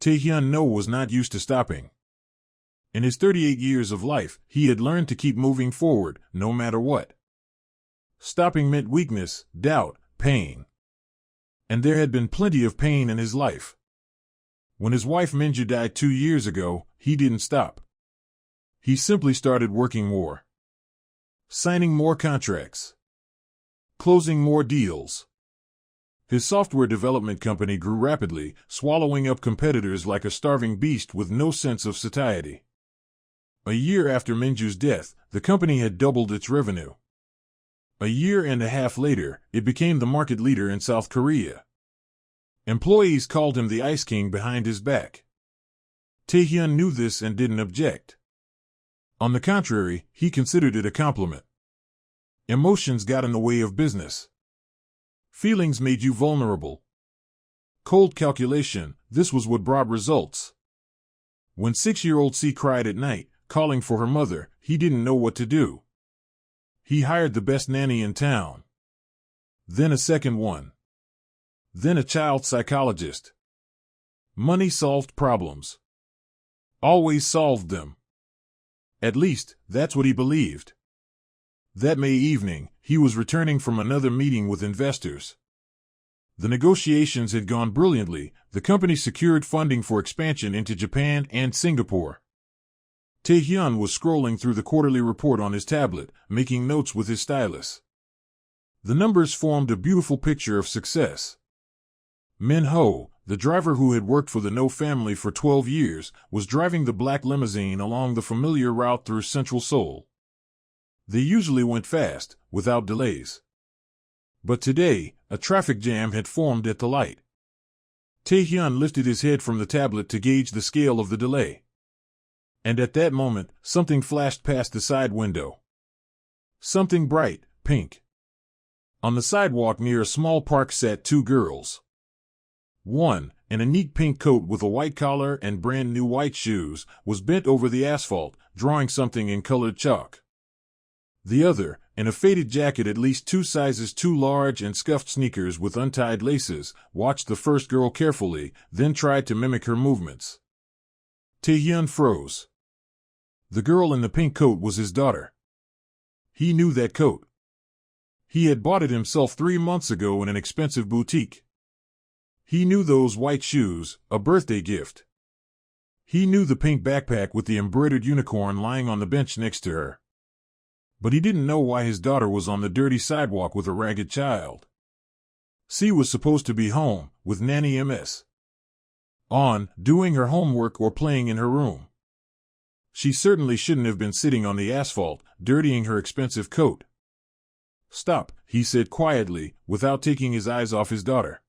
Taehyun No was not used to stopping. In his 38 years of life, he had learned to keep moving forward, no matter what. Stopping meant weakness, doubt, pain. And there had been plenty of pain in his life. When his wife Minju died 2 years ago, he didn't stop. He simply started working more. Signing more contracts. Closing more deals. His software development company grew rapidly, swallowing up competitors like a starving beast with no sense of satiety. A year after Minju's death, the company had doubled its revenue. A year and a half later, it became the market leader in South Korea. Employees called him the Ice King behind his back. Taehyun knew this and didn't object. On the contrary, he considered it a compliment. Emotions got in the way of business. Feelings made you vulnerable. Cold calculation, this was what brought results. When 6-year-old C cried at night, calling for her mother, he didn't know what to do. He hired the best nanny in town. Then a second one. Then a child psychologist. Money solved problems. Always solved them. At least, that's what he believed. That May evening, he was returning from another meeting with investors. The negotiations had gone brilliantly. The company secured funding for expansion into Japan and Singapore. Taehyun was scrolling through the quarterly report on his tablet, making notes with his stylus. The numbers formed a beautiful picture of success. Minju, the driver who had worked for the No family for 12 years, was driving the black limousine along the familiar route through central Seoul. They usually went fast, without delays. But today, a traffic jam had formed at the light. Taehyun lifted his head from the tablet to gauge the scale of the delay. And at that moment, something flashed past the side window. Something bright, pink. On the sidewalk near a small park sat 2 girls. One, in a neat pink coat with a white collar and brand new white shoes, was bent over the asphalt, drawing something in colored chalk. The other, in a faded jacket at least 2 sizes too large and scuffed sneakers with untied laces, watched the first girl carefully, then tried to mimic her movements. Taehyun froze. The girl in the pink coat was his daughter. He knew that coat. He had bought it himself 3 months ago in an expensive boutique. He knew those white shoes, a birthday gift. He knew the pink backpack with the embroidered unicorn lying on the bench next to her. But he didn't know why his daughter was on the dirty sidewalk with a ragged child. C was supposed to be home, with Nanny MS. On, doing her homework or playing in her room. She certainly shouldn't have been sitting on the asphalt, dirtying her expensive coat. Stop, he said quietly, without taking his eyes off his daughter.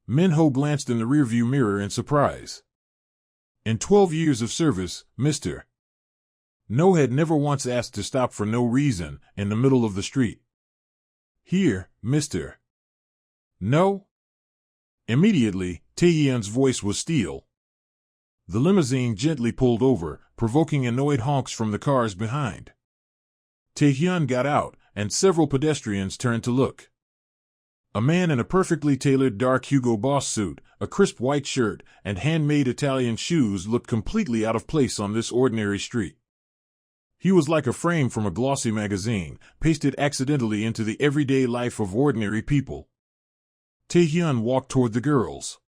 Minju glanced in the rearview mirror in surprise. In 12 years of service, Mr. No had never once asked to stop for no reason, in the middle of the street. Here, Mr. No? Immediately, Taehyun's voice was steel. The limousine gently pulled over, provoking annoyed honks from the cars behind. Taehyun got out, and several pedestrians turned to look. A man in a perfectly tailored dark Hugo Boss suit, a crisp white shirt, and handmade Italian shoes looked completely out of place on this ordinary street. He was like a frame from a glossy magazine, pasted accidentally into the everyday life of ordinary people. Taehyun walked toward the girls.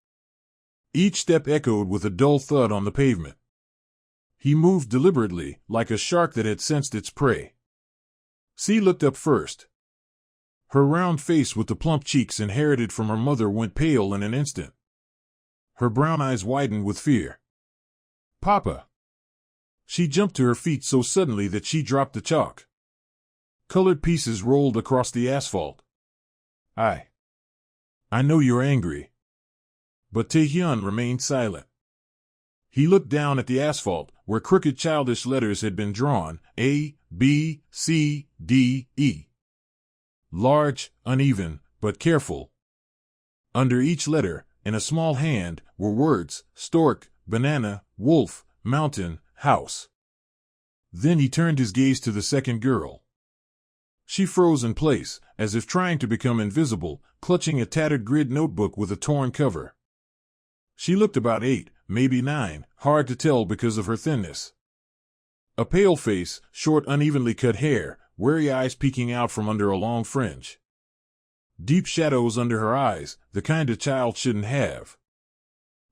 Each step echoed with a dull thud on the pavement. He moved deliberately, like a shark that had sensed its prey. C looked up first. Her round face with the plump cheeks inherited from her mother went pale in an instant. Her brown eyes widened with fear. Papa! She jumped to her feet so suddenly that she dropped the chalk. Colored pieces rolled across the asphalt. I know you're angry. But Taehyun remained silent. He looked down at the asphalt, where crooked childish letters had been drawn, A, B, C, D, E. Large, uneven, but careful. Under each letter, in a small hand, were words, stork, banana, wolf, mountain, house. Then he turned his gaze to the second girl. She froze in place, as if trying to become invisible, clutching a tattered grid notebook with a torn cover. She looked about 8, maybe 9, hard to tell because of her thinness. A pale face, short unevenly cut hair, wary eyes peeking out from under a long fringe. Deep shadows under her eyes, the kind a child shouldn't have.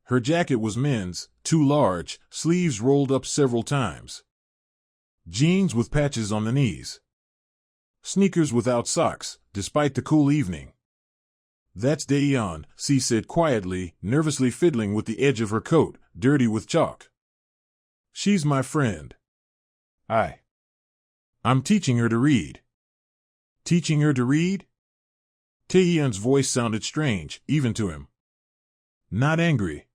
Her jacket was men's, too large, sleeves rolled up several times. Jeans with patches on the knees. Sneakers without socks, despite the cool evening. "That's Taehyun," she said quietly, nervously fiddling with the edge of her coat, dirty with chalk. "She's my friend. I'm teaching her to read." "Teaching her to read?" Taehyun's voice sounded strange, even to him. Not angry.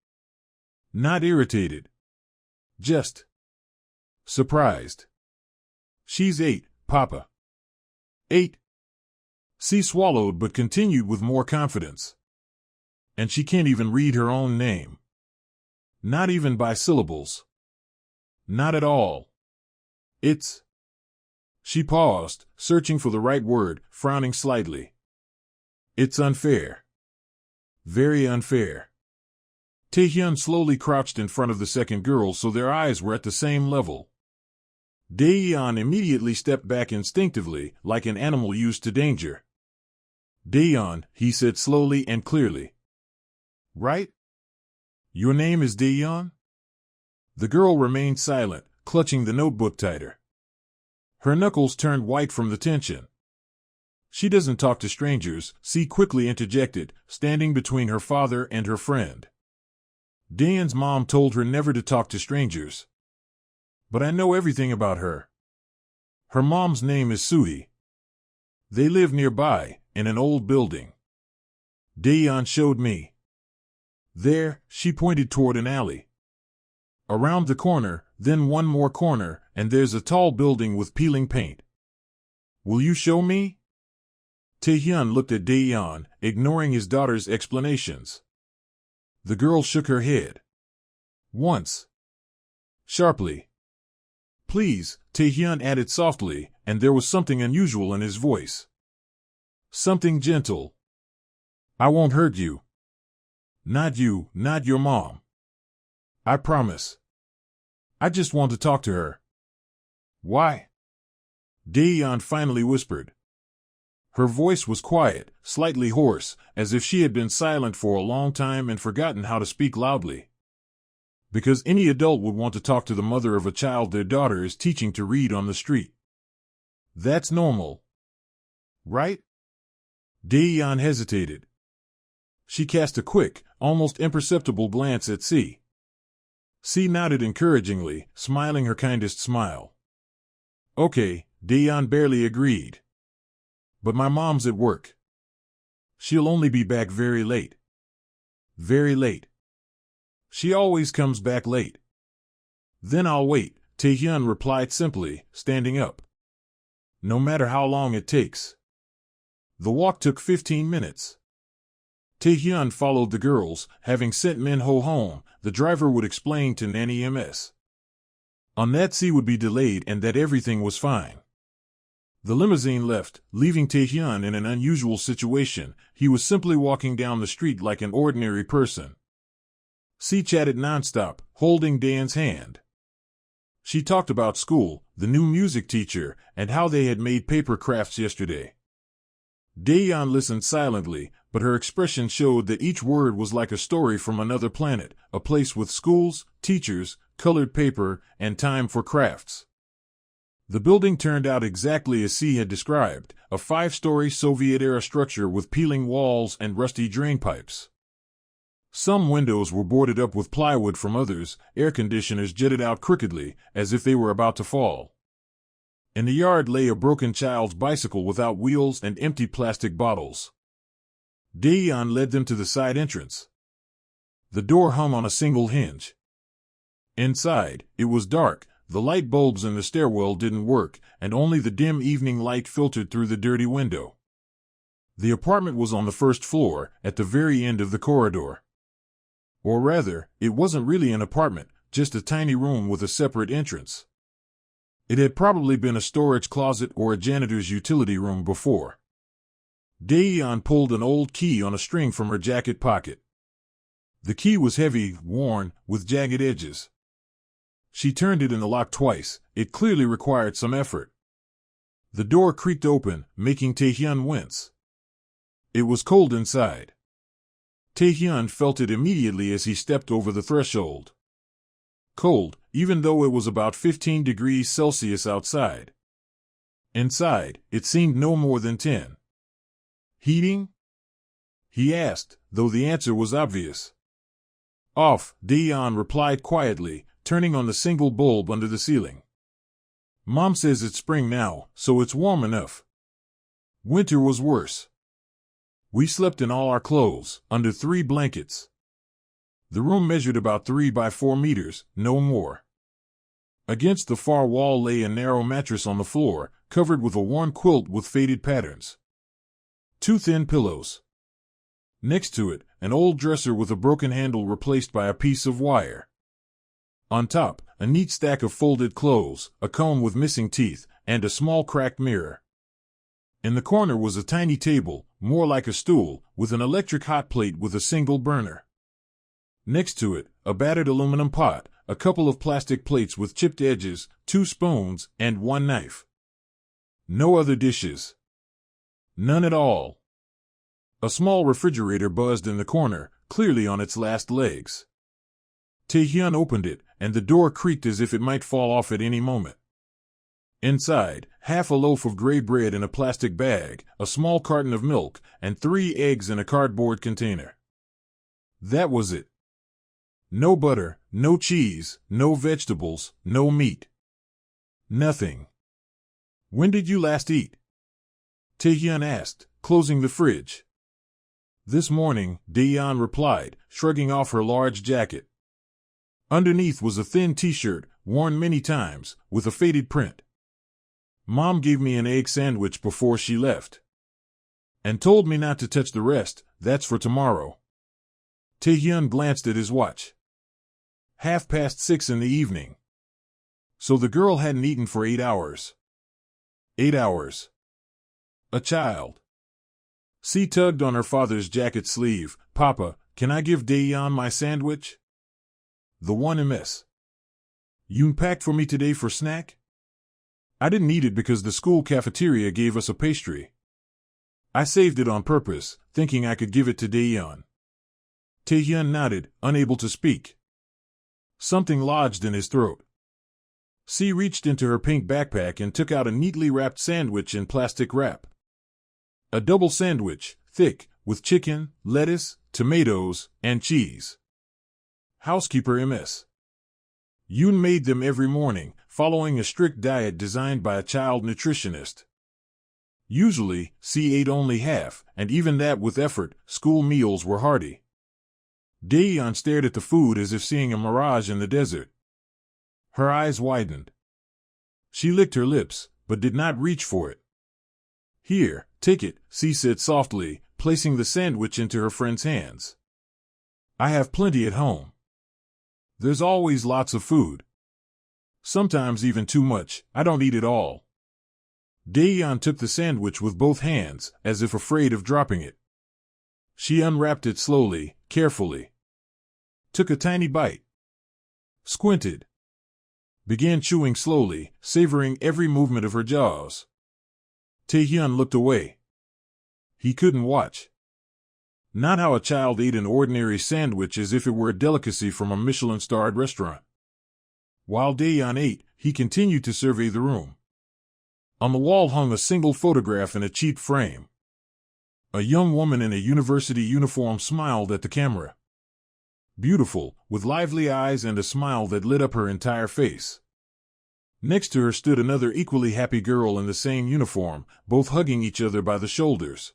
Not irritated. Just surprised. "She's 8, Papa." 8? She swallowed but continued with more confidence. "And she can't even read her own name. Not even by syllables. Not at all. It's—" She paused, searching for the right word, frowning slightly. "It's unfair. Very unfair." Taehyun slowly crouched in front of the second girl so their eyes were at the same level. Taehyun immediately stepped back instinctively, like an animal used to danger. "Taehyun," he said slowly and clearly. "Right? Your name is Taehyun?" The girl remained silent, clutching the notebook tighter. Her knuckles turned white from the tension. "She doesn't talk to strangers," she quickly interjected, standing between her father and her friend. "Taehyun's mom told her never to talk to strangers. But I know everything about her. Her mom's name is Suhi. They live nearby, in an old building. Taehyun showed me. There," she pointed toward an alley. "Around the corner, then one more corner, and there's a tall building with peeling paint. Will you show me?" Taehyun looked at Taehyun, ignoring his daughter's explanations. The girl shook her head. "Once." Sharply. "Please," Taehyun added softly, and there was something unusual in his voice. Something gentle. "I won't hurt you. Not you, not your mom. I promise. I just want to talk to her." "Why?" Taehyun finally whispered. Her voice was quiet, slightly hoarse, as if she had been silent for a long time and forgotten how to speak loudly. "Because any adult would want to talk to the mother of a child their daughter is teaching to read on the street. That's normal. Right?" Taehyun hesitated. She cast a quick, almost imperceptible glance at C. C nodded encouragingly, smiling her kindest smile. "Okay," Taehyun barely agreed. "But my mom's at work. She'll only be back very late. Very late. She always comes back late." "Then I'll wait," Taehyun replied simply, standing up. "No matter how long it takes." The walk took 15 minutes. Taehyun followed the girls, having sent Minho home. The driver would explain to Nanny MS. On that she would be delayed and that everything was fine. The limousine left, leaving Taehyun in an unusual situation. He was simply walking down the street like an ordinary person. She chatted nonstop, holding Dan's hand. She talked about school, the new music teacher, and how they had made paper crafts yesterday. Taehyun listened silently, but her expression showed that each word was like a story from another planet, a place with schools, teachers, colored paper, and time for crafts. The building turned out exactly as she had described, a 5-story Soviet-era structure with peeling walls and rusty drain pipes. Some windows were boarded up with plywood from others, air conditioners jetted out crookedly, as if they were about to fall. In the yard lay a broken child's bicycle without wheels and empty plastic bottles. Taehyun led them to the side entrance. The door hung on a single hinge. Inside, it was dark. The light bulbs in the stairwell didn't work, and only the dim evening light filtered through the dirty window. The apartment was on the first floor, at the very end of the corridor. Or rather, it wasn't really an apartment, just a tiny room with a separate entrance. It had probably been a storage closet or a janitor's utility room before. Taehyun pulled an old key on a string from her jacket pocket. The key was heavy, worn, with jagged edges. She turned it in the lock twice. It clearly required some effort. The door creaked open, making Taehyun wince. It was cold inside. Taehyun felt it immediately as he stepped over the threshold. Cold, even though it was about 15 degrees Celsius outside. Inside, it seemed no more than 10. Heating? He asked, though the answer was obvious. Off, Taehyun replied quietly, turning on the single bulb under the ceiling. Mom says it's spring now, so it's warm enough. Winter was worse. We slept in all our clothes, under 3 blankets. The room measured about 3 by 4 meters, no more. Against the far wall lay a narrow mattress on the floor, covered with a worn quilt with faded patterns. 2 thin pillows. Next to it, an old dresser with a broken handle replaced by a piece of wire. On top, a neat stack of folded clothes, a comb with missing teeth, and a small cracked mirror. In the corner was a tiny table, more like a stool, with an electric hot plate with a single burner. Next to it, a battered aluminum pot, a couple of plastic plates with chipped edges, 2 spoons, and 1 knife. No other dishes. None at all. A small refrigerator buzzed in the corner, clearly on its last legs. Taehyun opened it, and the door creaked as if it might fall off at any moment. Inside, half a loaf of gray bread in a plastic bag, a small carton of milk, and 3 eggs in a cardboard container. That was it. No butter, no cheese, no vegetables, no meat. Nothing. When did you last eat? Taehyun asked, closing the fridge. This morning, Taehyun replied, shrugging off her large jacket. Underneath was a thin t-shirt, worn many times, with a faded print. Mom gave me an egg sandwich before she left. And told me not to touch the rest, that's for tomorrow. Taehyun glanced at his watch. 6:30 in the evening. So the girl hadn't eaten for 8 hours. 8 hours. A child. She tugged on her father's jacket sleeve. Papa, can I give Taehyun my sandwich? The one MS. You packed for me today for snack? I didn't eat it because the school cafeteria gave us a pastry. I saved it on purpose, thinking I could give it to Taehyun. Taehyun nodded, unable to speak. Something lodged in his throat. She reached into her pink backpack and took out a neatly wrapped sandwich in plastic wrap. A double sandwich, thick, with chicken, lettuce, tomatoes, and cheese. Housekeeper MS. Yoon made them every morning, following a strict diet designed by a child nutritionist. Usually, she ate only half, and even that with effort. School meals were hearty. Taehyun stared at the food as if seeing a mirage in the desert. Her eyes widened. She licked her lips, but did not reach for it. Here, take it, she said softly, placing the sandwich into her friend's hands. I have plenty at home. There's always lots of food. Sometimes even too much. I don't eat it all. Taehyun took the sandwich with both hands, as if afraid of dropping it. She unwrapped it slowly, carefully. Took a tiny bite. Squinted. Began chewing slowly, savoring every movement of her jaws. Taehyun looked away. He couldn't watch. Not how a child ate an ordinary sandwich as if it were a delicacy from a Michelin-starred restaurant. While Taehyun ate, he continued to survey the room. On the wall hung a single photograph in a cheap frame. A young woman in a university uniform smiled at the camera. Beautiful, with lively eyes and a smile that lit up her entire face. Next to her stood another equally happy girl in the same uniform, both hugging each other by the shoulders.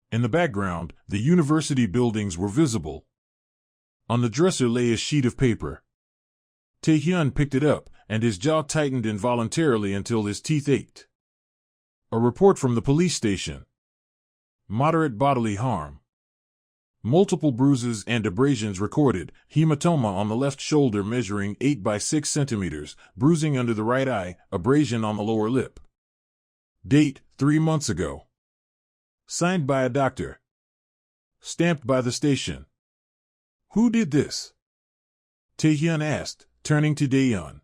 In the background, the university buildings were visible. On the dresser lay a sheet of paper. Taehyun picked it up, and his jaw tightened involuntarily until his teeth ached. A report from the police station. Moderate bodily harm. Multiple bruises and abrasions recorded, hematoma on the left shoulder measuring 8 by 6 centimeters, bruising under the right eye, abrasion on the lower lip. Date, 3 months ago. Signed by a doctor. Stamped by the station. Who did this? Taehyun asked, turning to Daeyeon.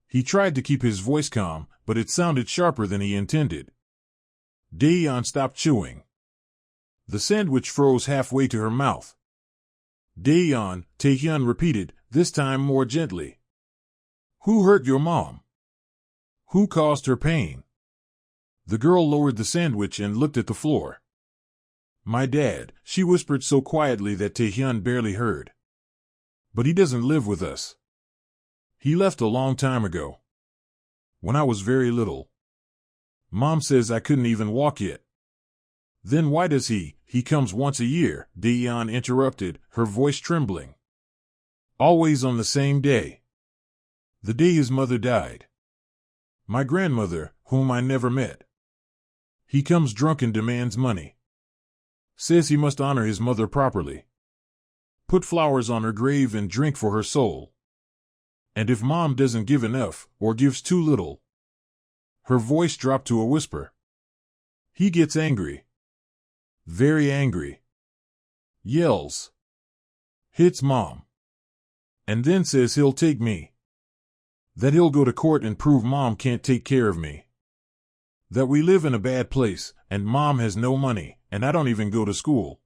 He tried to keep his voice calm, but it sounded sharper than he intended. Daeyeon stopped chewing. The sandwich froze halfway to her mouth. Daeyeon, Taehyun repeated, this time more gently. Who hurt your mom? Who caused her pain? The girl lowered the sandwich and looked at the floor. My dad, she whispered so quietly that Taehyun barely heard. But he doesn't live with us. He left a long time ago. When I was very little. Mom says I couldn't even walk yet. Then why does he comes once a year, Daeyeon interrupted, her voice trembling. Always on the same day. The day his mother died. My grandmother, whom I never met. He comes drunk and demands money. Says he must honor his mother properly. Put flowers on her grave and drink for her soul. And if Mom doesn't give enough, or gives too little. Her voice dropped to a whisper. He gets angry. Very angry. Yells. Hits Mom. And then says he'll take me. That he'll go to court and prove Mom can't take care of me. That we live in a bad place, and Mom has no money, and I don't even go to school.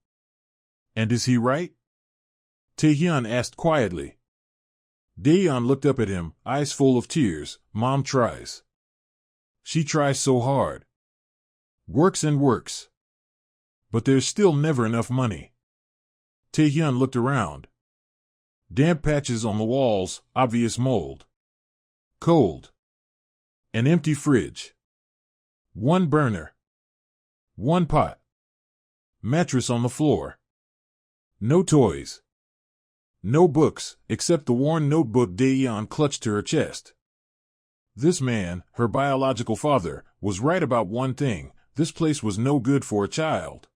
And is he right? Taehyun asked quietly. Daeyeon looked up at him, eyes full of tears. Mom tries. She tries so hard. Works and works. But there's still never enough money. Taehyun looked around. Damp patches on the walls, obvious mold. Cold. An empty fridge. One burner. One pot. Mattress on the floor. No toys. No books, except the worn notebook Daeyeon clutched to her chest. This man, her biological father, was right about one thing. This place was no good for a child.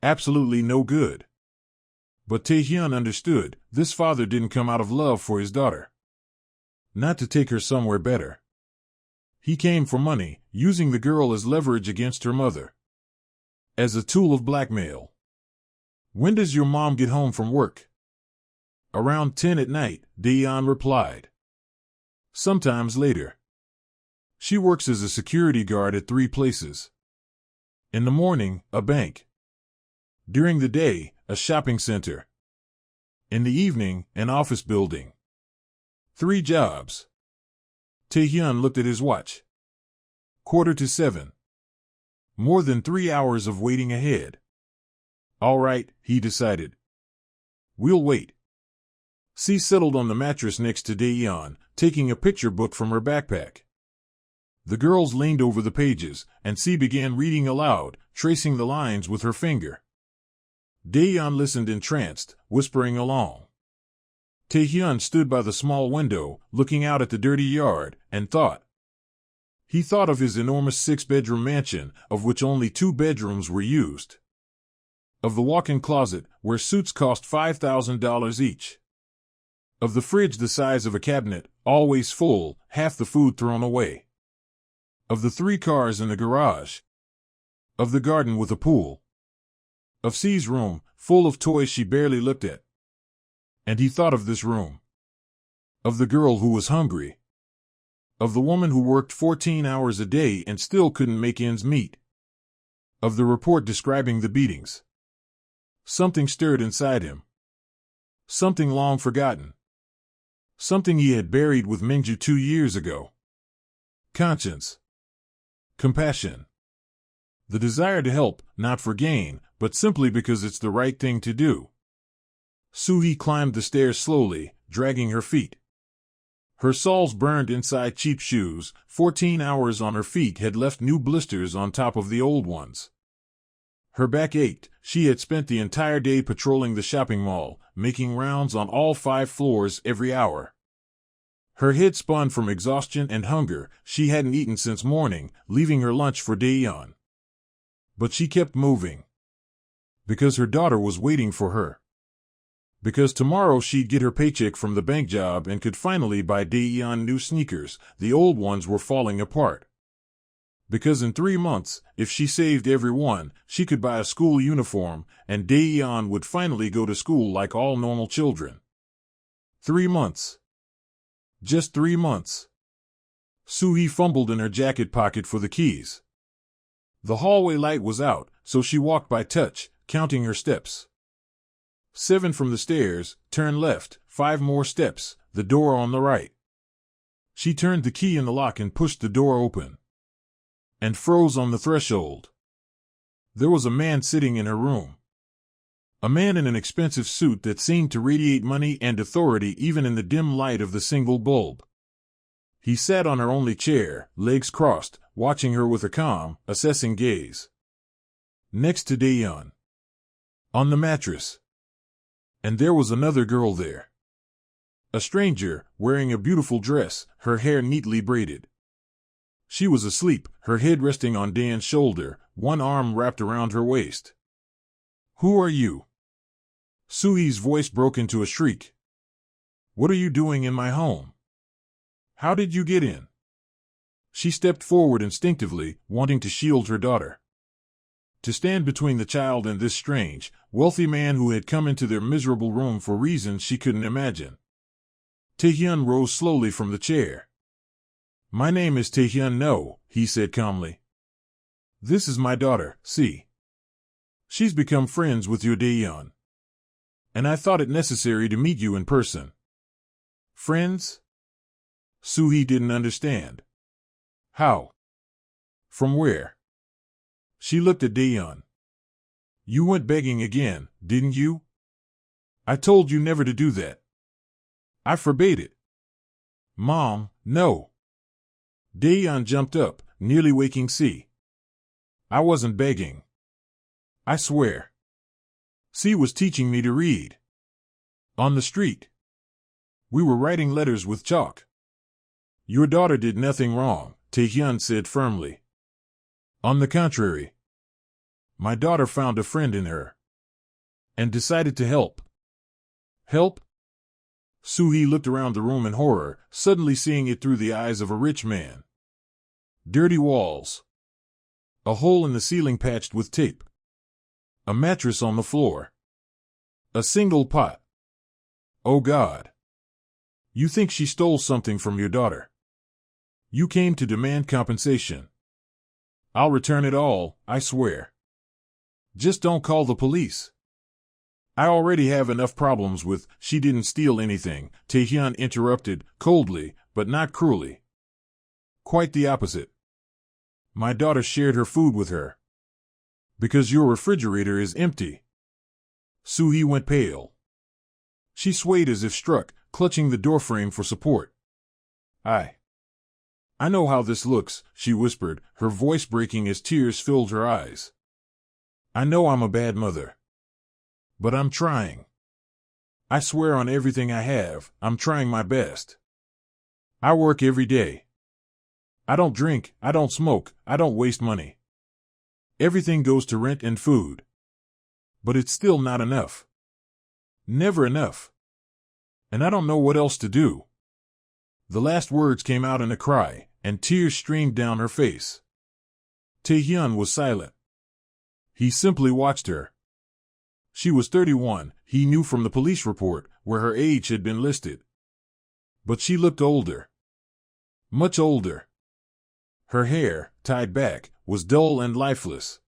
Absolutely no good. But Taehyun understood, this father didn't come out of love for his daughter. Not to take her somewhere better. He came for money, using the girl as leverage against her mother. As a tool of blackmail. When does your mom get home from work? Around 10 at night, Daeyeon replied. Sometimes later. She works as a security guard at 3 places. In the morning, a bank. During the day, a shopping center. In the evening, an office building. 3 jobs. Taehyun looked at his watch. 6:45. More than 3 hours of waiting ahead. All right, he decided. We'll wait. C settled on the mattress next to Daeyeon, taking a picture book from her backpack. The girls leaned over the pages, and C began reading aloud, tracing the lines with her finger. Daeyeon listened entranced, whispering along. Taehyun stood by the small window, looking out at the dirty yard, and thought. He thought of his enormous 6-bedroom mansion, of which only 2 bedrooms were used. Of the walk-in closet, where suits cost $5,000 each. Of the fridge the size of a cabinet, always full, half the food thrown away. Of the 3 cars in the garage. Of the garden with a pool. Of C's room, full of toys she barely looked at. And he thought of this room. Of the girl who was hungry. Of the woman who worked 14 hours a day and still couldn't make ends meet. Of the report describing the beatings. Something stirred inside him. Something long forgotten. Something he had buried with Minju 2 years ago. Conscience. Compassion. The desire to help, not for gain, but simply because it's the right thing to do. Soo-hee climbed the stairs slowly, dragging her feet. Her soles burned inside cheap shoes. 14 hours on her feet had left new blisters on top of the old ones. Her back ached. She had spent the entire day patrolling the shopping mall, making rounds on all 5 floors every hour. Her head spun from exhaustion and hunger. She hadn't eaten since morning, leaving her lunch for Daeyeon. But she kept moving. Because her daughter was waiting for her. Because tomorrow she'd get her paycheck from the bank job and could finally buy Daeyeon new sneakers. The old ones were falling apart. Because in 3 months, if she saved every one, she could buy a school uniform, and Taehyun would finally go to school like all normal children. 3 months. Just 3 months. Soo-hee fumbled in her jacket pocket for the keys. The hallway light was out, so she walked by touch, counting her steps. 7 from the stairs, turn left, 5 more steps, the door on the right. She turned the key in the lock and pushed the door open. And froze on the threshold. There was a man sitting in her room. A man in an expensive suit that seemed to radiate money and authority even in the dim light of the single bulb. He sat on her only chair, legs crossed, watching her with a calm, assessing gaze. Next to Taehyun. On the mattress. And there was another girl there. A stranger, wearing a beautiful dress, her hair neatly braided. She was asleep, her head resting on Dan's shoulder, one arm wrapped around her waist. Who are you? Soo-hee's voice broke into a shriek. What are you doing in my home? How did you get in? She stepped forward instinctively, wanting to shield her daughter. To stand between the child and this strange, wealthy man who had come into their miserable room for reasons she couldn't imagine. Taehyun rose slowly from the chair. My name is Taehyun No, he said calmly. This is my daughter, see. She's become friends with your Taehyun. And I thought it necessary to meet you in person. Friends? Soo-hee didn't understand. How? From where? She looked at Taehyun. You went begging again, didn't you? I told you never to do that. I forbade it. Mom, no. Taehyun jumped up, nearly waking C. I wasn't begging. I swear. C was teaching me to read. On the street. We were writing letters with chalk. Your daughter did nothing wrong, Taehyun said firmly. On the contrary. My daughter found a friend in her. And decided to help. Help? Soo-hee looked around the room in horror, suddenly seeing it through the eyes of a rich man. Dirty walls. A hole in the ceiling patched with tape. A mattress on the floor. A single pot. Oh God. You think she stole something from your daughter? You came to demand compensation. I'll return it all, I swear. Just don't call the police. I already have enough problems with, she didn't steal anything, Taehyun interrupted, coldly, but not cruelly. Quite the opposite. My daughter shared her food with her. Because your refrigerator is empty. Soo-hee went pale. She swayed as if struck, clutching the doorframe for support. I know how this looks, she whispered, her voice breaking as tears filled her eyes. I know I'm a bad mother. But I'm trying. I swear on everything I have, I'm trying my best. I work every day. I don't drink, I don't smoke, I don't waste money. Everything goes to rent and food. But it's still not enough. Never enough. And I don't know what else to do. The last words came out in a cry, and tears streamed down her face. Taehyun was silent. He simply watched her. She was 31, he knew from the police report, where her age had been listed. But she looked older. Much older. Her hair, tied back, was dull and lifeless.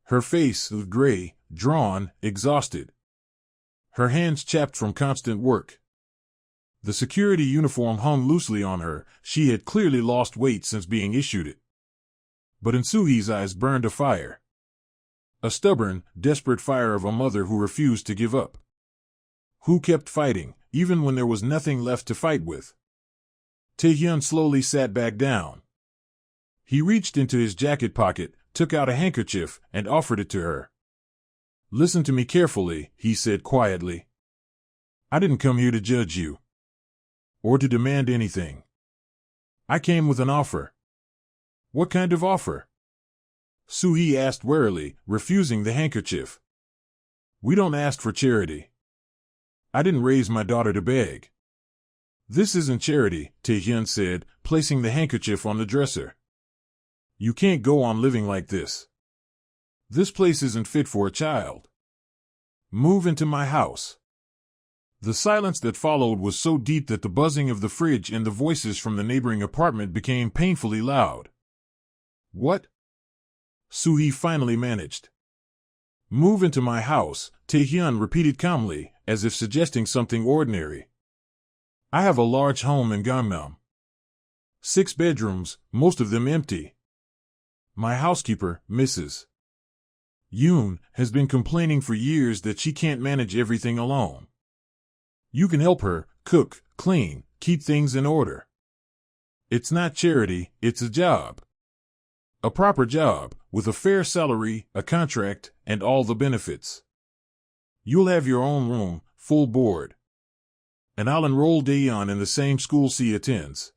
Her face was gray, drawn, exhausted. Her hands chapped from constant work. The security uniform hung loosely on her, she had clearly lost weight since being issued it. But in Soo-hee's eyes burned a fire. A stubborn, desperate fire of a mother who refused to give up. Who kept fighting, even when there was nothing left to fight with. Taehyun slowly sat back down. He reached into his jacket pocket, took out a handkerchief, and offered it to her. Listen to me carefully, he said quietly. I didn't come here to judge you. Or to demand anything. I came with an offer. What kind of offer? Soo-hee asked warily, refusing the handkerchief. We don't ask for charity. I didn't raise my daughter to beg. This isn't charity, Taehyun said, placing the handkerchief on the dresser. You can't go on living like this. This place isn't fit for a child. Move into my house. The silence that followed was so deep that the buzzing of the fridge and the voices from the neighboring apartment became painfully loud. What? Soo-hee finally managed. Move into my house, Taehyun repeated calmly, as if suggesting something ordinary. I have a large home in Gangnam. 6 bedrooms, most of them empty. My housekeeper, Mrs. Yoon, has been complaining for years that she can't manage everything alone. You can help her, cook, clean, keep things in order. It's not charity, it's a job. A proper job, with a fair salary, a contract, and all the benefits. You'll have your own room, full board. And I'll enroll Taehyun in the same school she attends.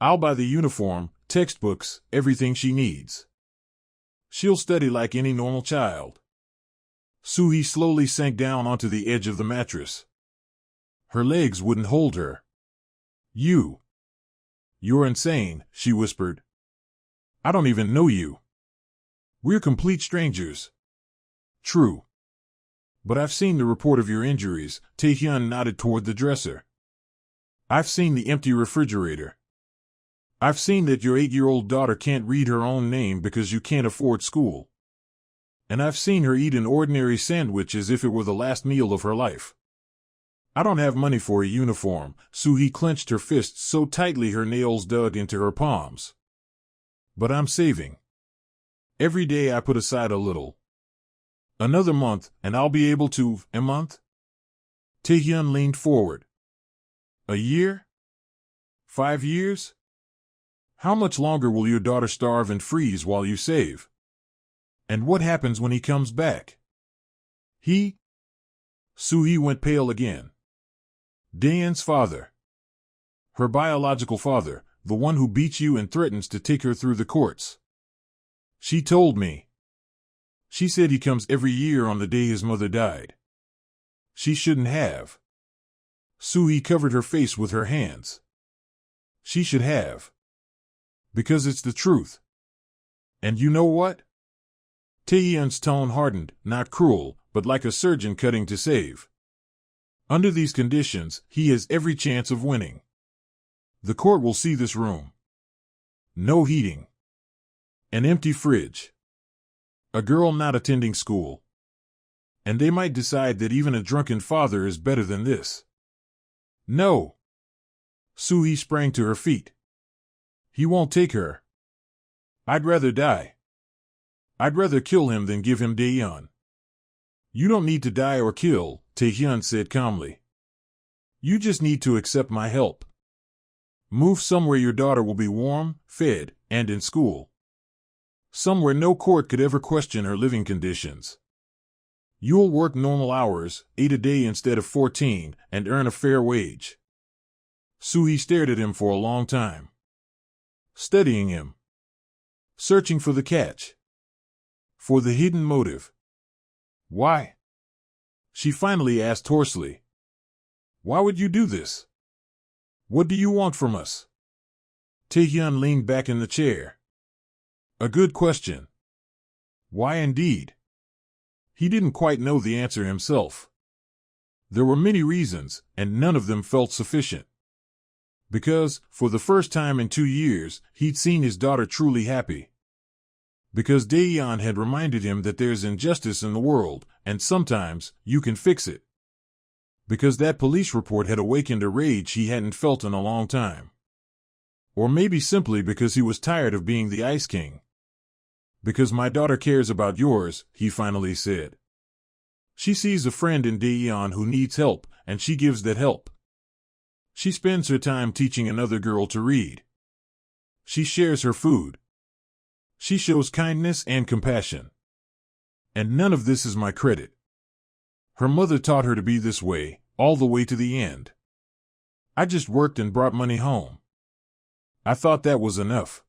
I'll buy the uniform, textbooks, everything she needs. She'll study like any normal child. Soo-hee slowly sank down onto the edge of the mattress. Her legs wouldn't hold her. You're insane, she whispered. I don't even know you. We're complete strangers. True. But I've seen the report of your injuries, Taehyun nodded toward the dresser. I've seen the empty refrigerator. I've seen that your 8-year-old daughter can't read her own name because you can't afford school. And I've seen her eat an ordinary sandwich as if it were the last meal of her life. I don't have money for a uniform, Soo-hee clenched her fists so tightly her nails dug into her palms. But I'm saving. Every day I put aside a little. Another month, and I'll be able to. A month? Taehyun leaned forward. A year? 5 years? How much longer will your daughter starve and freeze while you save? And what happens when he comes back? He? Soo-hee went pale again. Taehyun's father. Her biological father, the one who beats you and threatens to take her through the courts. She told me. She said he comes every year on the day his mother died. She shouldn't have. Soo-hee covered her face with her hands. She should have. Because it's the truth. And you know what? Taehyun's tone hardened, not cruel, but like a surgeon cutting to save. Under these conditions, he has every chance of winning. The court will see this room. No heating. An empty fridge. A girl not attending school. And they might decide that even a drunken father is better than this. No. Soo-hee sprang to her feet. He won't take her. I'd rather die. I'd rather kill him than give him Taehyun. You don't need to die or kill, Taehyun said calmly. You just need to accept my help. Move somewhere your daughter will be warm, fed, and in school. Somewhere no court could ever question her living conditions. You'll work normal hours, 8 a day instead of 14, and earn a fair wage. Soo-hee stared at him for a long time. Studying him. Searching for the catch. For the hidden motive. Why? She finally asked hoarsely. Why would you do this? What do you want from us? Taehyun leaned back in the chair. A good question. Why indeed? He didn't quite know the answer himself. There were many reasons, and none of them felt sufficient. Because, for the first time in 2 years, he'd seen his daughter truly happy. Because Taehyun had reminded him that there's injustice in the world, and sometimes, you can fix it. Because that police report had awakened a rage he hadn't felt in a long time. Or maybe simply because he was tired of being the Ice King. Because my daughter cares about yours, he finally said. She sees a friend in Taehyun who needs help, and she gives that help. She spends her time teaching another girl to read. She shares her food. She shows kindness and compassion. And none of this is my credit. Her mother taught her to be this way, all the way to the end. I just worked and brought money home. I thought that was enough.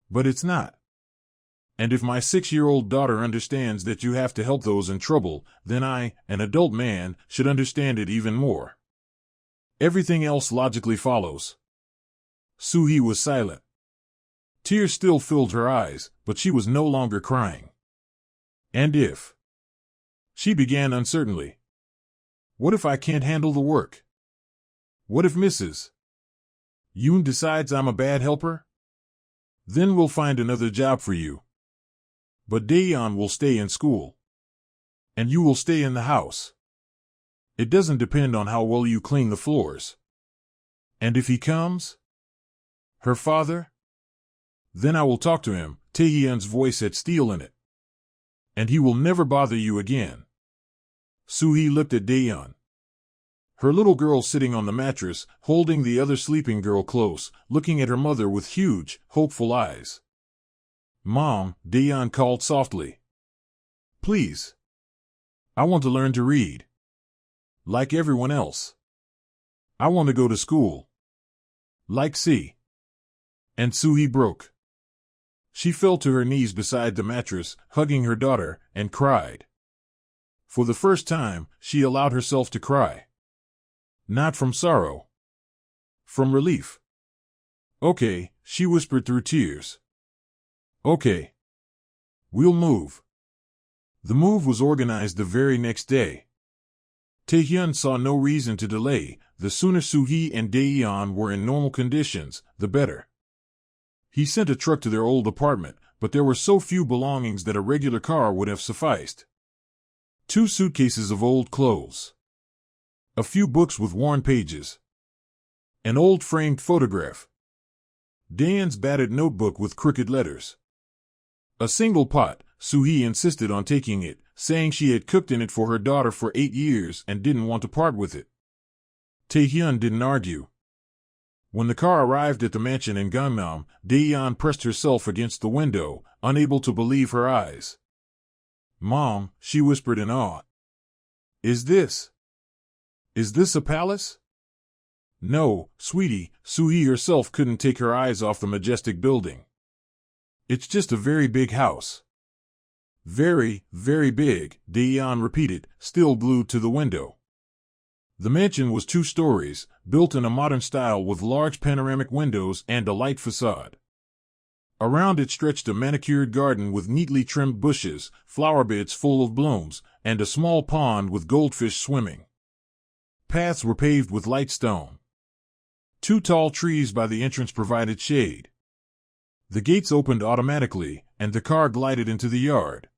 But it's not. And if my 6-year-old daughter understands that you have to help those in trouble, then I, an adult man, should understand it even more. Everything else logically follows. Soo-hee was silent. Tears still filled her eyes, but she was no longer crying. And if? She began uncertainly. What if I can't handle the work? What if Mrs. Yoon decides I'm a bad helper? Then we'll find another job for you. But Taehyun will stay in school. And you will stay in the house. It doesn't depend on how well you clean the floors. And if he comes? Her father? Then I will talk to him. Taehyun's voice had steel in it. And he will never bother you again. Soo-hee looked at Taehyun. Her little girl sitting on the mattress, holding the other sleeping girl close, looking at her mother with huge, hopeful eyes. Mom, Taehyun called softly. Please. I want to learn to read. Like everyone else. I want to go to school. Like C. And Soo-hee broke. She fell to her knees beside the mattress, hugging her daughter, and cried. For the first time, she allowed herself to cry. Not from sorrow. From relief. Okay, she whispered through tears. Okay. We'll move. The move was organized the very next day. Taehyun saw no reason to delay. The sooner Soo-hee and Taehyun were in normal conditions, the better. He sent a truck to their old apartment, but there were so few belongings that a regular car would have sufficed. 2 suitcases of old clothes. A few books with worn pages. An old framed photograph. Taehyun's battered notebook with crooked letters. A single pot. Soo-hee insisted on taking it, saying she had cooked in it for her daughter for 8 years and didn't want to part with it. Taehyun didn't argue. When the car arrived at the mansion in Gangnam, Taehyun pressed herself against the window, unable to believe her eyes. Mom, she whispered in awe. Is this a palace? No, sweetie, Soo-hee herself couldn't take her eyes off the majestic building. It's just a very big house. Very, very big, Taehyun repeated, still glued to the window. The mansion was 2 stories, built in a modern style with large panoramic windows and a light facade. Around it stretched a manicured garden with neatly trimmed bushes, flower beds full of blooms, and a small pond with goldfish swimming. Paths were paved with light stone. 2 tall trees by the entrance provided shade. The gates opened automatically, and the car glided into the yard.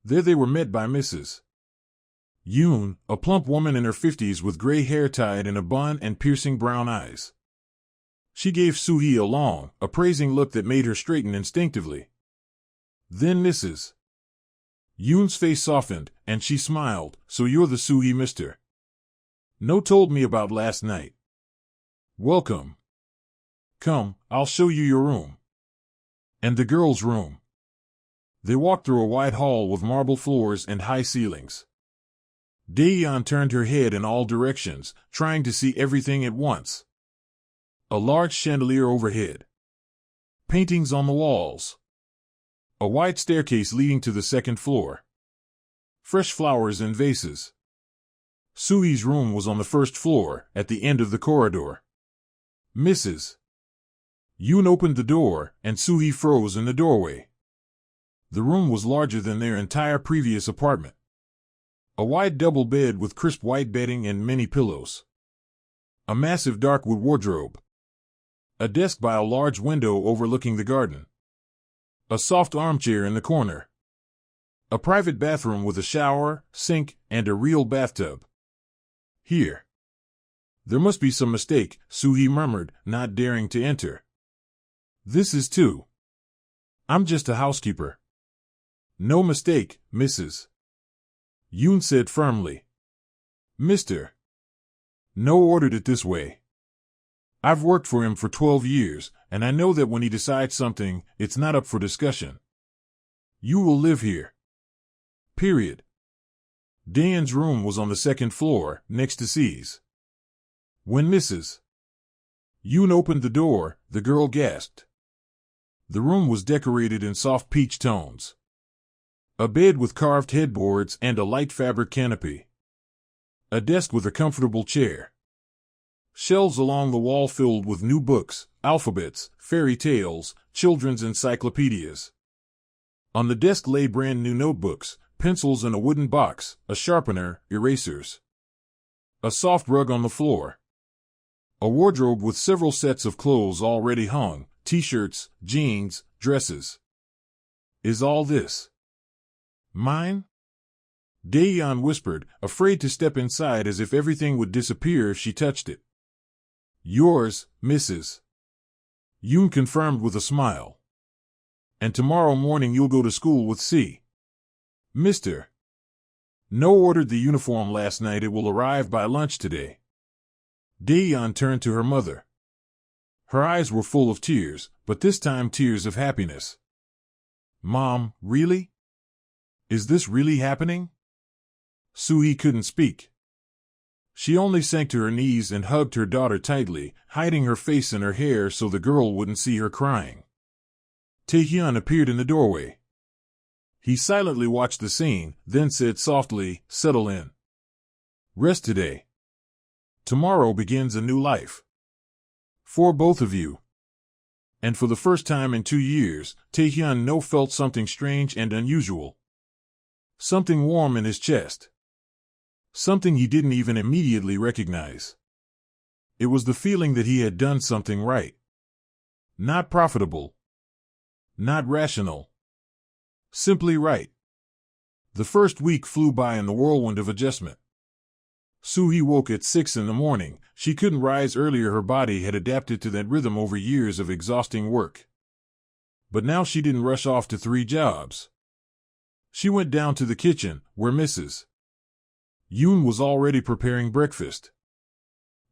There they were met by Mrs. Yoon, a plump woman in her 50s with gray hair tied in a bun and piercing brown eyes. She gave Soo-hee a long, appraising look that made her straighten instinctively. Then Mrs. Yoon's face softened, and she smiled. So you're the Soo-hee Mr. No told me about last night. Welcome. Come, I'll show you your room. And the girls' room. They walked through a wide hall with marble floors and high ceilings. Taehyun turned her head in all directions, trying to see everything at once. A large chandelier overhead. Paintings on the walls. A wide staircase leading to the 2nd floor. Fresh flowers in vases. Soo-hee's room was on the 1st floor, at the end of the corridor. Mrs. Yoon opened the door, and Soo-hee froze in the doorway. The room was larger than their entire previous apartment. A wide double bed with crisp white bedding and many pillows. A massive dark wood wardrobe. A desk by a large window overlooking the garden. A soft armchair in the corner. A private bathroom with a shower, sink, and a real bathtub. Here. There must be some mistake, Soo-hee murmured, not daring to enter. This is too. I'm just a housekeeper. No mistake, Mrs. Yoon said firmly. Mr. No ordered it this way. I've worked for him for 12 years, and I know that when he decides something, it's not up for discussion. You will live here. Period. Taehyun's room was on the 2nd floor, next to C's. When Mrs. Yoon opened the door, the girl gasped. The room was decorated in soft peach tones. A bed with carved headboards and a light fabric canopy. A desk with a comfortable chair. Shelves along the wall filled with new books, alphabets, fairy tales, children's encyclopedias. On the desk lay brand new notebooks, pencils in a wooden box, a sharpener, erasers. A soft rug on the floor. A wardrobe with several sets of clothes already hung, t-shirts, jeans, dresses. Is all this mine? Taehyun whispered, afraid to step inside as if everything would disappear if she touched it. Yours, Mrs. Yoon confirmed with a smile. And tomorrow morning you'll go to school with C. Mr. No ordered the uniform last night. It will arrive by lunch today. Taehyun turned to her mother. Her eyes were full of tears, but this time tears of happiness. Mom, really? Is this really happening? Soo-hee couldn't speak. She only sank to her knees and hugged her daughter tightly, hiding her face in her hair so the girl wouldn't see her crying. Taehyun appeared in the doorway. He silently watched the scene, then said softly, "Settle in. Rest today. Tomorrow begins a new life. For both of you." And for the first time in 2 years, Taehyun No felt something strange and unusual. Something warm in his chest. Something he didn't even immediately recognize. It was the feeling that he had done something right. Not profitable. Not rational. Simply right. The first week flew by in the whirlwind of adjustment. Soo-hee woke at 6 in the morning. She couldn't rise earlier. Her body had adapted to that rhythm over years of exhausting work. But now she didn't rush off to 3 jobs. She went down to the kitchen, where Mrs. Yoon was already preparing breakfast.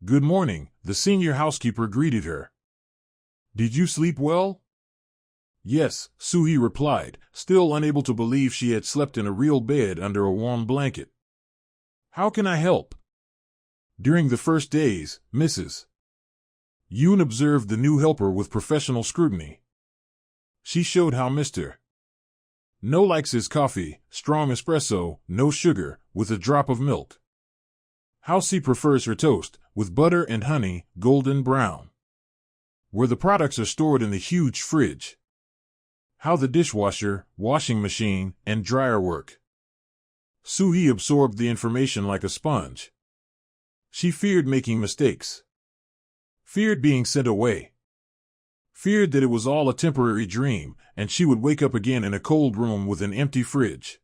"Good morning," the senior housekeeper greeted her. "Did you sleep well?" "Yes," Soo-hee replied, still unable to believe she had slept in a real bed under a warm blanket. "How can I help?" During the first days, Mrs. Yoon observed the new helper with professional scrutiny. She showed how Mr. No likes his coffee, strong espresso, no sugar, with a drop of milk. How C prefers her toast, with butter and honey, golden brown. Where the products are stored in the huge fridge. How the dishwasher, washing machine, and dryer work. Soo-hee absorbed the information like a sponge. She feared making mistakes. Feared being sent away. Feared that it was all a temporary dream, and she would wake up again in a cold room with an empty fridge.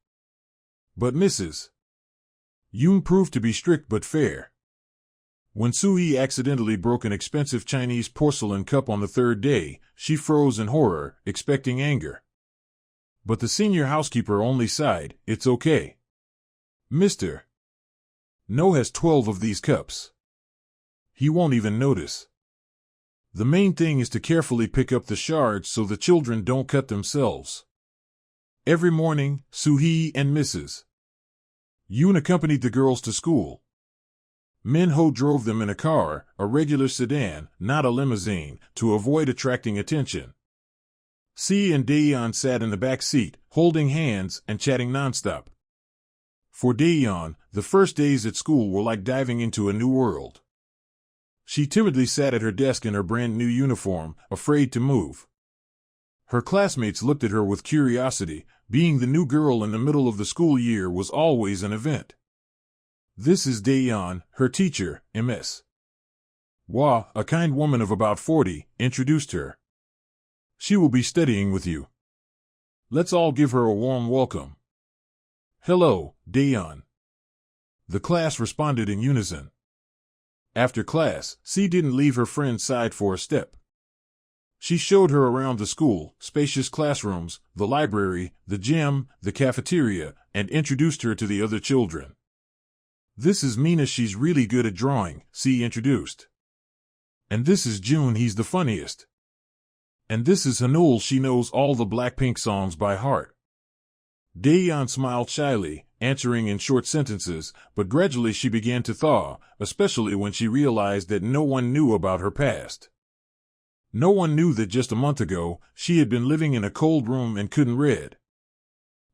But Mrs. Yoon proved to be strict but fair. When Soo-hee accidentally broke an expensive Chinese porcelain cup on the 3rd day, she froze in horror, expecting anger. But the senior housekeeper only sighed, "It's okay. Mr. No has 12 of these cups. He won't even notice. The main thing is to carefully pick up the shards so the children don't cut themselves." Every morning, Soo-hee and Mrs. Yoon accompanied the girls to school. Min-ho drove them in a car, a regular sedan, not a limousine, to avoid attracting attention. C and Taehyun sat in the back seat, holding hands and chatting nonstop. For Taehyun, the first days at school were like diving into a new world. She timidly sat at her desk in her brand new uniform, afraid to move. Her classmates looked at her with curiosity. Being the new girl in the middle of the school year was always an event. "This is Taehyun, her teacher, Ms. Wah, a kind woman of about 40, introduced her. "She will be studying with you. Let's all give her a warm welcome." "Hello, Taehyun." The class responded in unison. After class, C didn't leave her friend's side for a step. She showed her around the school, spacious classrooms, the library, the gym, the cafeteria, and introduced her to the other children. "This is Mina, she's really good at drawing," C introduced. "And this is June, he's the funniest. And this is Hanul, she knows all the Blackpink songs by heart." Taehyun smiled shyly, answering in short sentences, but gradually she began to thaw, especially when she realized that no one knew about her past. No one knew that just a month ago, she had been living in a cold room and couldn't read.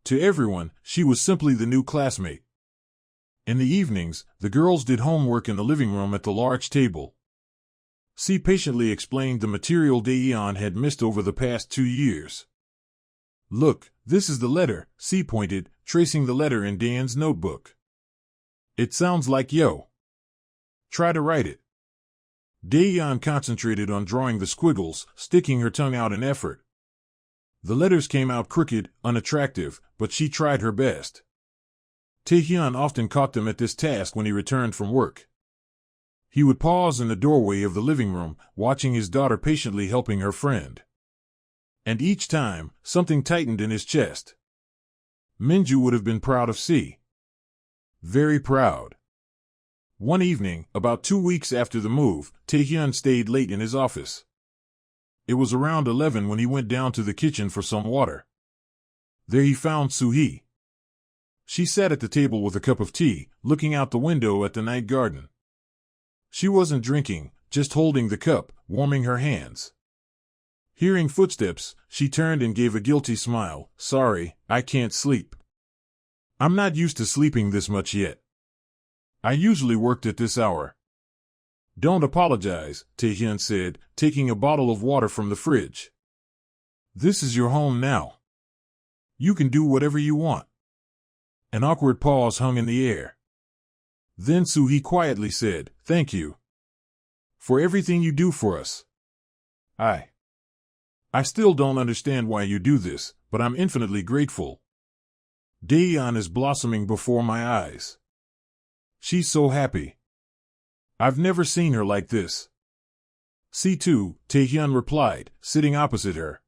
To everyone, she was simply the new classmate. In the evenings, the girls did homework in the living room at the large table. C patiently explained the material Taehyun had missed over the past 2 years. Look, this is the letter, C pointed, tracing the letter in Taehyun's notebook. It sounds like yo. Try to write it. Taehyun concentrated on drawing the squiggles, sticking her tongue out in effort. The letters came out crooked, unattractive, but she tried her best. Taehyun often caught them at this task when he returned from work. He would pause in the doorway of the living room, watching his daughter patiently helping her friend. And each time, something tightened in his chest. Minju would have been proud of C. Very proud. One evening, about 2 weeks after the move, Taehyun stayed late in his office. It was around 11 when he went down to the kitchen for some water. There he found Soo-hee. She sat at the table with a cup of tea, looking out the window at the night garden. She wasn't drinking, just holding the cup, warming her hands. Hearing footsteps, she turned and gave a guilty smile. Sorry, I can't sleep. I'm not used to sleeping this much yet. I usually worked at this hour. Don't apologize, Taehyun said, taking a bottle of water from the fridge. This is your home now. You can do whatever you want. An awkward pause hung in the air. Then Soo-hee quietly said, Thank you. For everything you do for us. I still don't understand why you do this, but I'm infinitely grateful. Taehyun is blossoming before my eyes. She's so happy. I've never seen her like this. C2, Taehyun replied, sitting opposite her.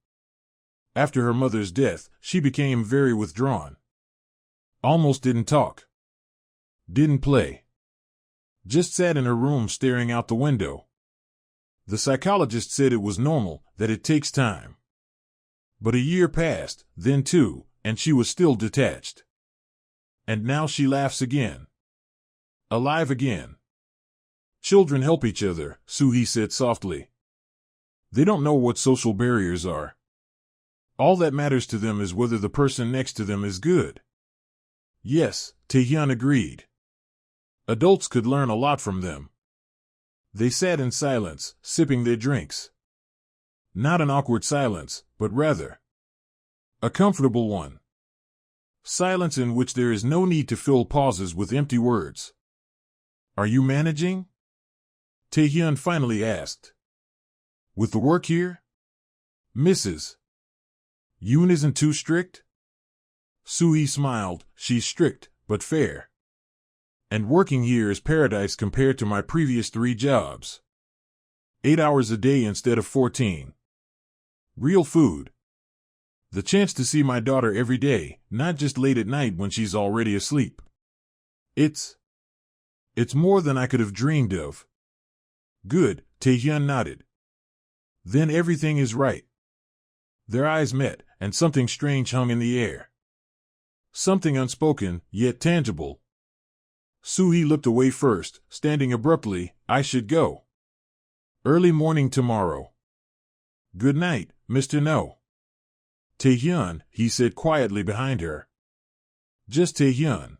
After her mother's death, she became very withdrawn. Almost didn't talk. Didn't play. Just sat in her room staring out the window. The psychologist said it was normal, that it takes time. But a year passed, then 2, and she was still detached. And now she laughs again. Alive again. Children help each other, Soo-hee said softly. They don't know what social barriers are. All that matters to them is whether the person next to them is good. Yes, Taehyun agreed. Adults could learn a lot from them. They sat in silence, sipping their drinks. Not an awkward silence, but rather a comfortable one. Silence in which there is no need to fill pauses with empty words. Are you managing? Taehyun finally asked. With the work here? Mrs. Yoon isn't too strict? Soo-hee smiled. She's strict, but fair. And working here is paradise compared to my previous 3 jobs. 8 hours a day instead of 14. Real food. The chance to see my daughter every day, not just late at night when she's already asleep. It's more than I could have dreamed of. Good, Taehyun nodded. Then everything is right. Their eyes met, and something strange hung in the air. Something unspoken, yet tangible. Soo-hee looked away first, standing abruptly. I should go. Early morning tomorrow. Good night, Mr. No. Taehyun, he said quietly behind her. Just Taehyun.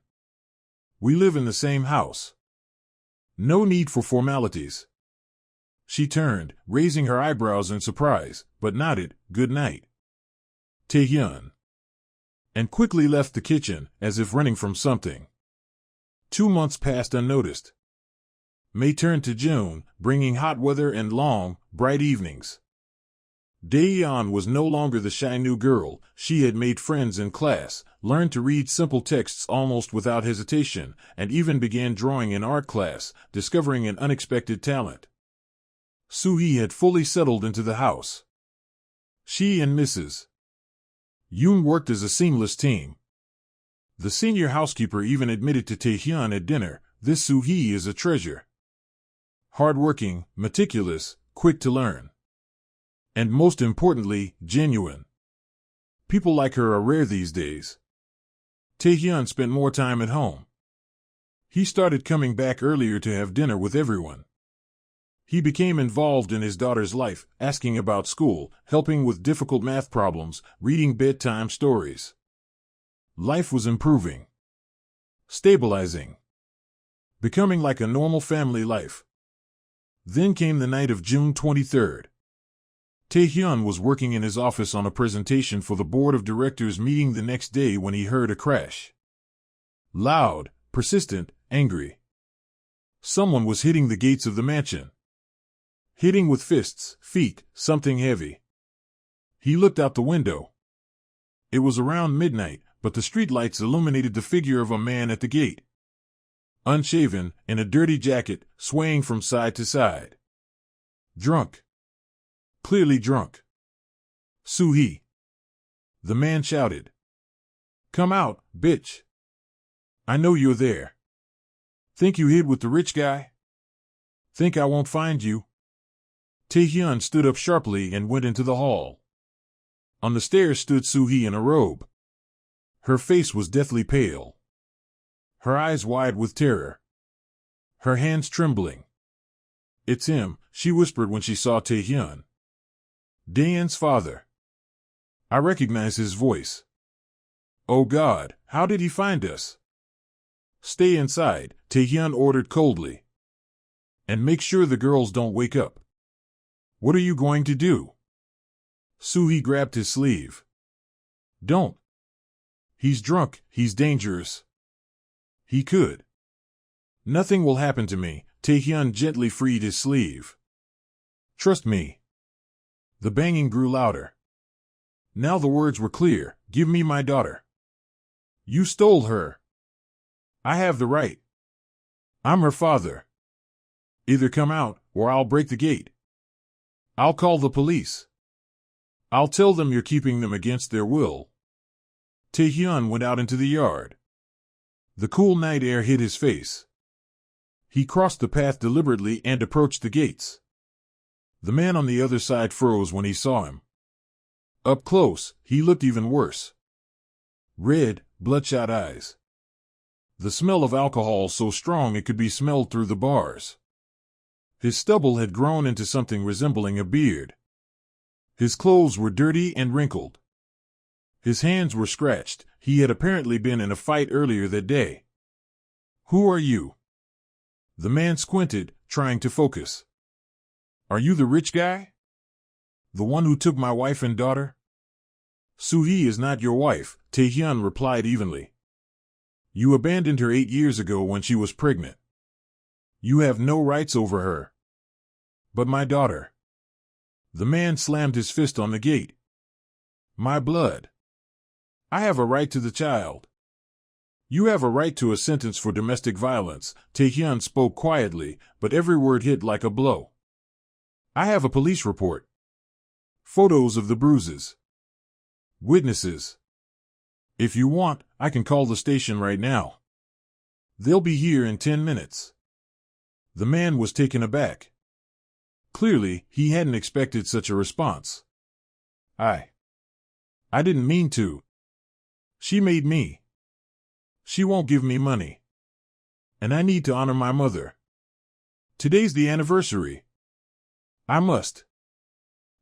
We live in the same house. No need for formalities. She turned, raising her eyebrows in surprise, but nodded, good night. Taehyun. And quickly left the kitchen, as if running from something. 2 months passed unnoticed. May turned to June, bringing hot weather and long, bright evenings. Taehyun was no longer the shy new girl. She had made friends in class, learned to read simple texts almost without hesitation, and even began drawing in art class, discovering an unexpected talent. Soo-hee had fully settled into the house. She and Mrs. Yoon worked as a seamless team. The senior housekeeper even admitted to Taehyun at dinner, this Soo-hee is a treasure. Hardworking, meticulous, quick to learn. And most importantly, genuine. People like her are rare these days. Taehyun spent more time at home. He started coming back earlier to have dinner with everyone. He became involved in his daughter's life, asking about school, helping with difficult math problems, reading bedtime stories. Life was improving. Stabilizing. Becoming like a normal family life. Then came the night of June 23rd. Taehyun was working in his office on a presentation for the board of directors meeting the next day when he heard a crash. Loud, persistent, angry. Someone was hitting the gates of the mansion. Hitting with fists, feet, something heavy. He looked out the window. It was around midnight, but the streetlights illuminated the figure of a man at the gate. Unshaven, in a dirty jacket, swaying from side to side. Drunk. Clearly drunk. Soo-hee. The man shouted. Come out, bitch. I know you're there. Think you hid with the rich guy? Think I won't find you? Taehyun stood up sharply and went into the hall. On the stairs stood Soo-hee in a robe. Her face was deathly pale. Her eyes wide with terror. Her hands trembling. It's him, she whispered when she saw Taehyun. Daeun's father. I recognize his voice. Oh God, how did he find us? Stay inside, Taehyun ordered coldly. And make sure the girls don't wake up. What are you going to do? Soo-hee grabbed his sleeve. Don't. He's drunk, he's dangerous. He could. Nothing will happen to me, Taehyun gently freed his sleeve. Trust me. The banging grew louder. Now the words were clear, give me my daughter. You stole her. I have the right. I'm her father. Either come out, or I'll break the gate. I'll call the police. I'll tell them you're keeping them against their will. Taehyun went out into the yard. The cool night air hit his face. He crossed the path deliberately and approached the gates. The man on the other side froze when he saw him. Up close, he looked even worse. Red, bloodshot eyes. The smell of alcohol so strong it could be smelled through the bars. His stubble had grown into something resembling a beard. His clothes were dirty and wrinkled. His hands were scratched. He had apparently been in a fight earlier that day. Who are you? The man squinted, trying to focus. Are you the rich guy? The one who took my wife and daughter? Soo-hee is not your wife, Taehyun replied evenly. You abandoned her 8 years ago when she was pregnant. You have no rights over her. But my daughter. The man slammed his fist on the gate. My blood. I have a right to the child. You have a right to a sentence for domestic violence, Taehyun spoke quietly, but every word hit like a blow. I have a police report. Photos of the bruises. Witnesses. If you want, I can call the station right now. They'll be here in 10 minutes. The man was taken aback. Clearly, he hadn't expected such a response. I didn't mean to. She made me. She won't give me money. And I need to honor my mother. Today's the anniversary. I must.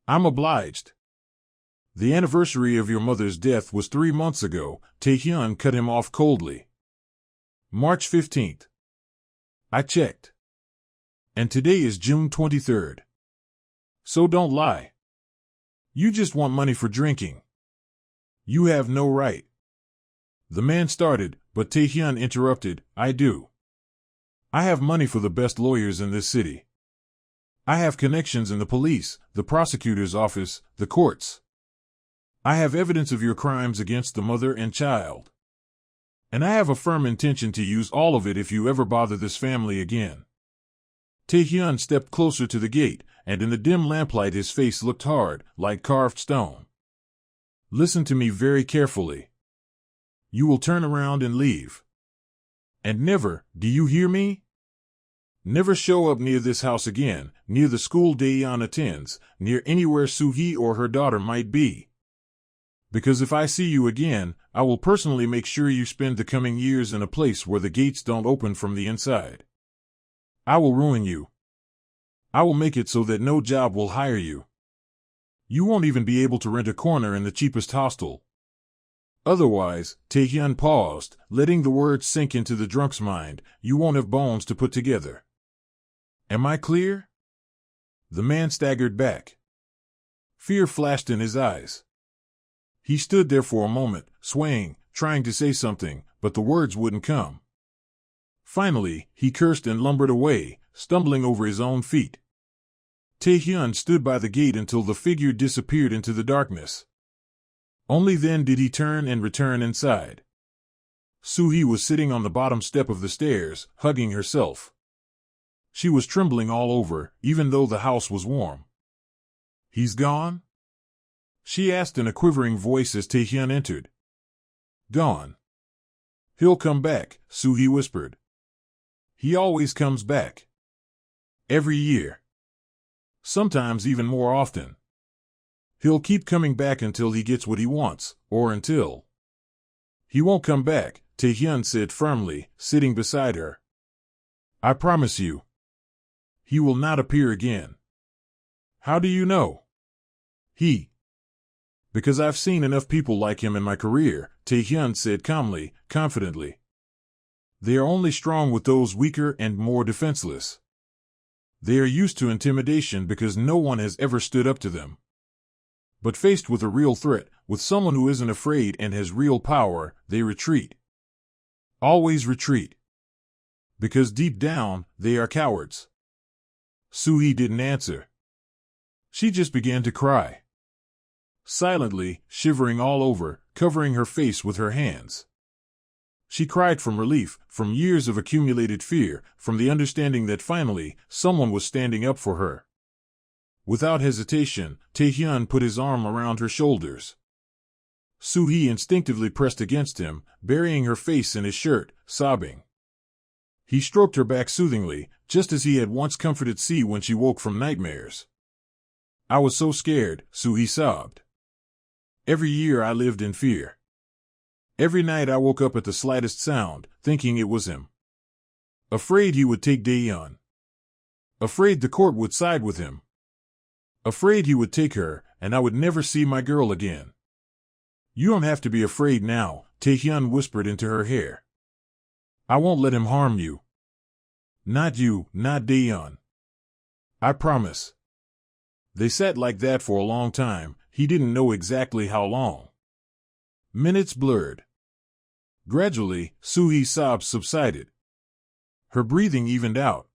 I'm obliged. The anniversary of your mother's death was 3 months ago, Taehyun cut him off coldly. March 15th. I checked. And today is June 23rd. So don't lie. You just want money for drinking. You have no right. The man started, but Taehyun interrupted, I do. I have money for the best lawyers in this city. I have connections in the police, the prosecutor's office, the courts. I have evidence of your crimes against the mother and child. And I have a firm intention to use all of it if you ever bother this family again. Taehyun stepped closer to the gate, and in the dim lamplight his face looked hard, like carved stone. Listen to me very carefully. You will turn around and leave. And never, do you hear me? Never show up near this house again, near the school Daehyun attends, near anywhere Soo-hee or her daughter might be. Because if I see you again, I will personally make sure you spend the coming years in a place where the gates don't open from the inside. I will ruin you. I will make it so that no job will hire you. You won't even be able to rent a corner in the cheapest hostel. Otherwise, Taehyun paused, letting the words sink into the drunk's mind, you won't have bones to put together. Am I clear? The man staggered back. Fear flashed in his eyes. He stood there for a moment, swaying, trying to say something, but the words wouldn't come. Finally, he cursed and lumbered away, stumbling over his own feet. Taehyun stood by the gate until the figure disappeared into the darkness. Only then did he turn and return inside. Soo-hee was sitting on the bottom step of the stairs, hugging herself. She was trembling all over, even though the house was warm. "He's gone?" she asked in a quivering voice as Taehyun entered. "Gone. He'll come back," Soo-hee whispered. "He always comes back. Every year. Sometimes even more often. He'll keep coming back until he gets what he wants, or until—" "He won't come back," Taehyun said firmly, sitting beside her. "I promise you. He will not appear again." "How do you know?" "Because I've seen enough people like him in my career," Taehyun said calmly, confidently. "They are only strong with those weaker and more defenseless. They are used to intimidation because no one has ever stood up to them. But faced with a real threat, with someone who isn't afraid and has real power, they retreat. Always retreat. Because deep down, they are cowards." Soo-hee didn't answer. She just began to cry. Silently, shivering all over, covering her face with her hands. She cried from relief, from years of accumulated fear, from the understanding that finally, someone was standing up for her. Without hesitation, Taehyun put his arm around her shoulders. Soo-hee instinctively pressed against him, burying her face in his shirt, sobbing. He stroked her back soothingly, just as he had once comforted C when she woke from nightmares. "I was so scared," Soo-hee sobbed. "Every year I lived in fear. Every night I woke up at the slightest sound, thinking it was him. Afraid he would take Taehyun. Afraid the court would side with him. Afraid he would take her, and I would never see my girl again." "You don't have to be afraid now," Taehyun whispered into her hair. "I won't let him harm you. Not you, not Taehyun. I promise." They sat like that for a long time, he didn't know exactly how long. Minutes blurred. Gradually, Soo-hee's sobs subsided. Her breathing evened out.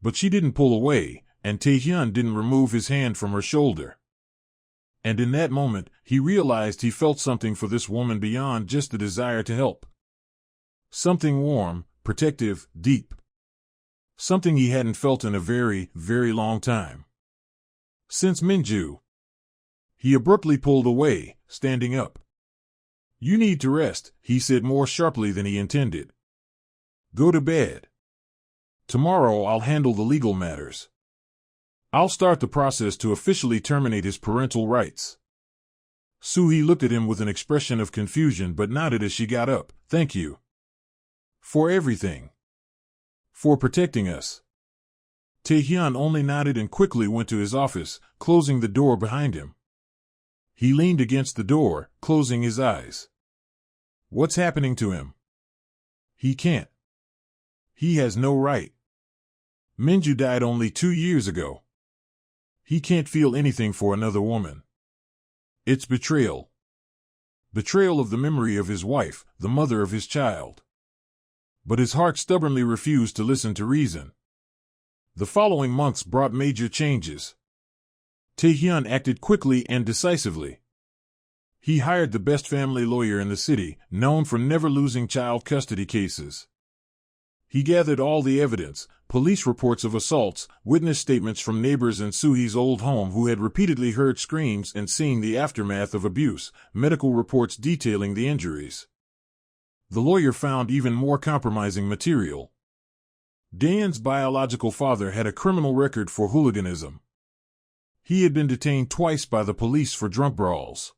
But she didn't pull away, and Taehyun didn't remove his hand from her shoulder. And in that moment, he realized he felt something for this woman beyond just the desire to help. Something warm, protective, deep. Something he hadn't felt in a very, very long time. Since Minju. He abruptly pulled away, standing up. "You need to rest," he said more sharply than he intended. "Go to bed. Tomorrow I'll handle the legal matters. I'll start the process to officially terminate his parental rights." Soo-hee looked at him with an expression of confusion but nodded as she got up. "Thank you. For everything. For protecting us." Taehyun only nodded and quickly went to his office, closing the door behind him. He leaned against the door, closing his eyes. What's happening to him? He can't. He has no right. Minju died only 2 years ago. He can't feel anything for another woman. It's betrayal. Betrayal of the memory of his wife, the mother of his child. But his heart stubbornly refused to listen to reason. The following months brought major changes. Taehyun acted quickly and decisively. He hired the best family lawyer in the city, known for never losing child custody cases. He gathered all the evidence, police reports of assaults, witness statements from neighbors in Soo-hee's old home who had repeatedly heard screams and seen the aftermath of abuse, medical reports detailing the injuries. The lawyer found even more compromising material. Taehyun's biological father had a criminal record for hooliganism. He had been detained twice by the police for drunk brawls.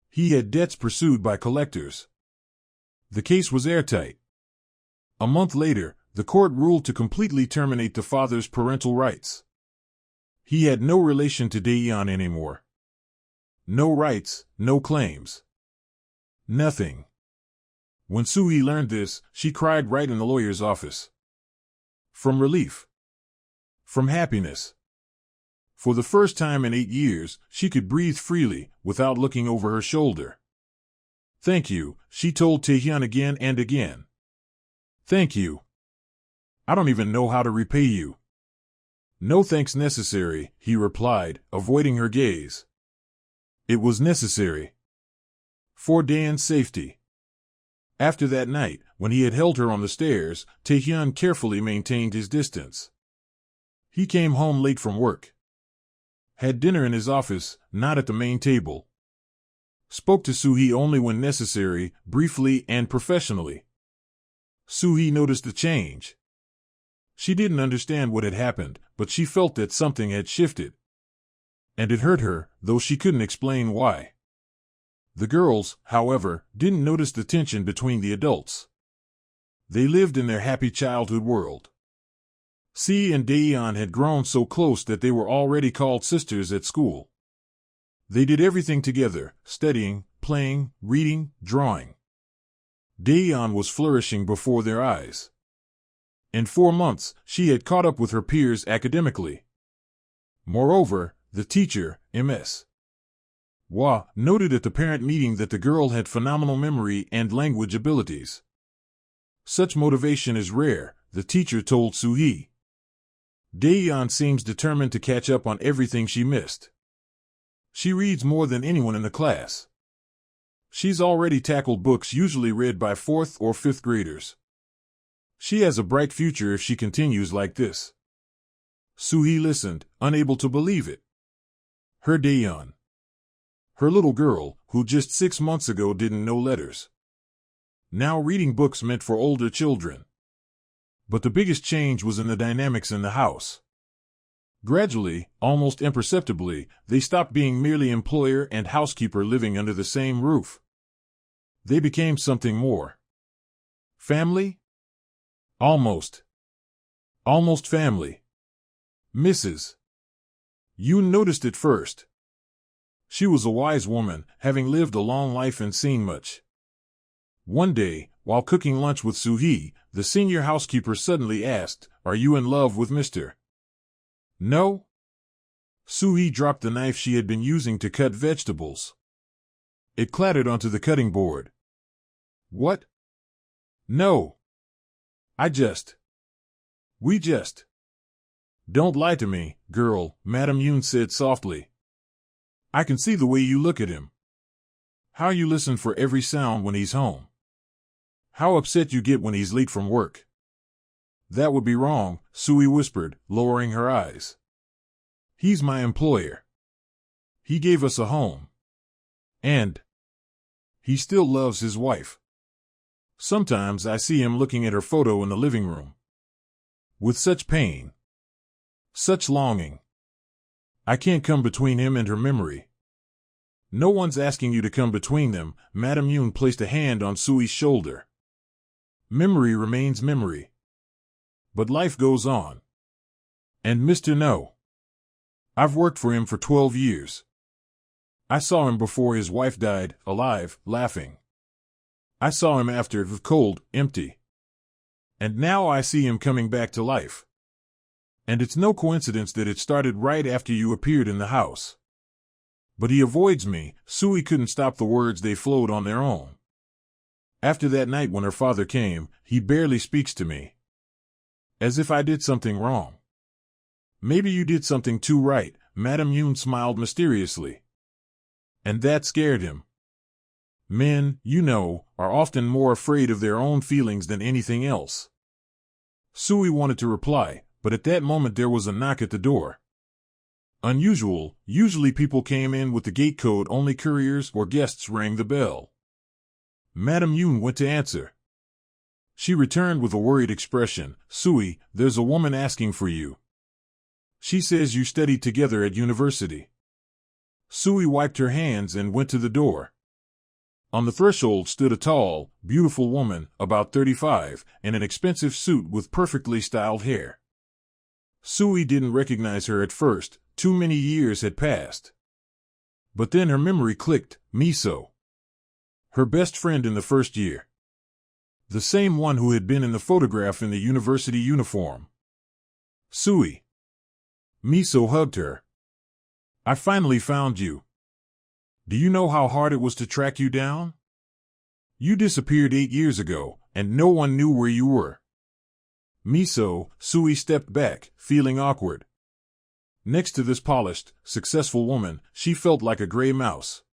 He had debts pursued by collectors. The case was airtight. A month later, the court ruled to completely terminate the father's parental rights. He had no relation to Taehyun anymore. No rights, no claims. Nothing. When Soo-hee learned this, she cried right in the lawyer's office. From relief. From happiness. For the first time in 8 years, she could breathe freely, without looking over her shoulder. "Thank you," she told Taehyun again and again. "Thank you. I don't even know how to repay you." "No thanks necessary," he replied, avoiding her gaze. It was necessary. For Daeun's safety. After that night, when he had held her on the stairs, Taehyun carefully maintained his distance. He came home late from work. Had dinner in his office, not at the main table. Spoke to Soo-hee only when necessary, briefly and professionally. Soo-hee noticed the change. She didn't understand what had happened, but she felt that something had shifted. And it hurt her, though she couldn't explain why. The girls, however, didn't notice the tension between the adults. They lived in their happy childhood world. C and Daehyun had grown so close that they were already called sisters at school. They did everything together, studying, playing, reading, drawing. Daehyun was flourishing before their eyes. In 4 months, she had caught up with her peers academically. Moreover, the teacher, Ms. Hwa, noted at the parent meeting that the girl had phenomenal memory and language abilities. Such motivation is rare, the teacher told Soo-hee. Daehyun seems determined to catch up on everything she missed. She reads more than anyone in the class. She's already tackled books usually read by 4th or 5th graders. She has a bright future if she continues like this. Soo-hee listened, unable to believe it. Her Daehyun. Her little girl, who just 6 months ago didn't know letters. Now reading books meant for older children. But the biggest change was in the dynamics in the house. Gradually, almost imperceptibly, they stopped being merely employer and housekeeper living under the same roof. They became something more. Family? Almost. Almost family. Mrs. Yoon noticed it first. She was a wise woman, having lived a long life and seen much. One day, while cooking lunch with Soo-hee, the senior housekeeper suddenly asked, "Are you in love with Mr. No?" Soo-hee dropped the knife she had been using to cut vegetables. It clattered onto the cutting board. "What?" "No. We just. Don't lie to me, girl," Madame Yoon said softly. "I can see the way you look at him. How you listen for every sound when he's home. How upset you get when he's late from work." "That would be wrong," Soo-hee whispered, lowering her eyes. "He's my employer. He gave us a home. And he still loves his wife. Sometimes I see him looking at her photo in the living room. With such pain. Such longing. I can't come between him and her memory." "No one's asking you to come between them," Madame Yoon placed a hand on Soo-hee's shoulder. "Memory remains memory. But life goes on. And Mr. No. I've worked for him for 12 years. I saw him before his wife died, alive, laughing. I saw him after, cold, empty. And now I see him coming back to life. And it's no coincidence that it started right after you appeared in the house. But he avoids me." Soo-hee couldn't stop the words, they flowed on their own. "After that night when her father came, he barely speaks to me. As if I did something wrong." "Maybe you did something too right," Madame Yoon smiled mysteriously. "And that scared him. Men, you know, are often more afraid of their own feelings than anything else." Soo-hee wanted to reply, but at that moment there was a knock at the door. Unusual, usually people came in with the gate code, only couriers or guests rang the bell. Madame Yoon went to answer. She returned with a worried expression. "Soo-hee, there's a woman asking for you. She says you studied together at university." Soo-hee wiped her hands and went to the door. On the threshold stood a tall, beautiful woman, about 35, in an expensive suit with perfectly styled hair. Soo-hee didn't recognize her at first, too many years had passed. But then her memory clicked. Miso. Her best friend in the first year. The same one who had been in the photograph in the university uniform. Soo-hee. Miso hugged her. I finally found you. Do you know how hard it was to track you down? You disappeared 8 years ago, and no one knew where you were. Miso, Sui stepped back, feeling awkward. Next to this polished, successful woman, she felt like a gray mouse.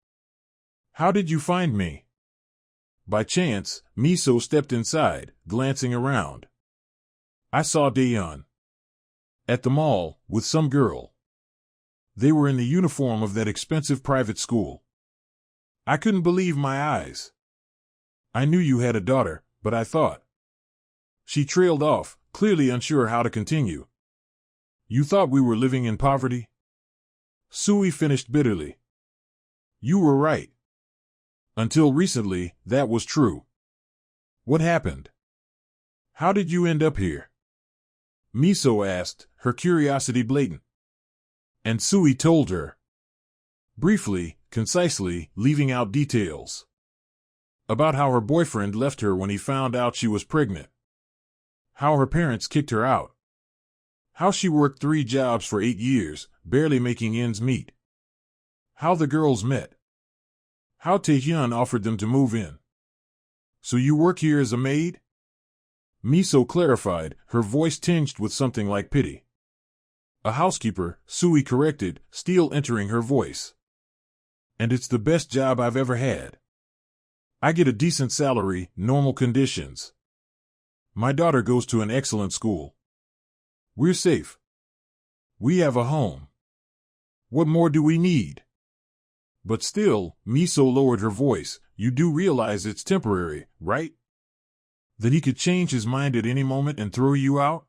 How did you find me? By chance, Miso stepped inside, glancing around. I saw Taehyun at the mall, with some girl. They were in the uniform of that expensive private school. I couldn't believe my eyes. I knew you had a daughter, but I thought. She trailed off, clearly unsure how to continue. You thought we were living in poverty? Sui finished bitterly. You were right. Until recently, that was true. What happened? How did you end up here? Miso asked, her curiosity blatant. And Sui told her. Briefly, concisely, leaving out details. About how her boyfriend left her when he found out she was pregnant. How her parents kicked her out. How she worked 3 jobs for 8 years, barely making ends meet. How the girls met. How Taehyun offered them to move in. So you work here as a maid? Miso clarified, her voice tinged with something like pity. A housekeeper, Sui corrected, steel entering her voice. And it's the best job I've ever had. I get a decent salary, normal conditions. My daughter goes to an excellent school. We're safe. We have a home. What more do we need? But still, Miso lowered her voice, you do realize it's temporary, right? That he could change his mind at any moment and throw you out?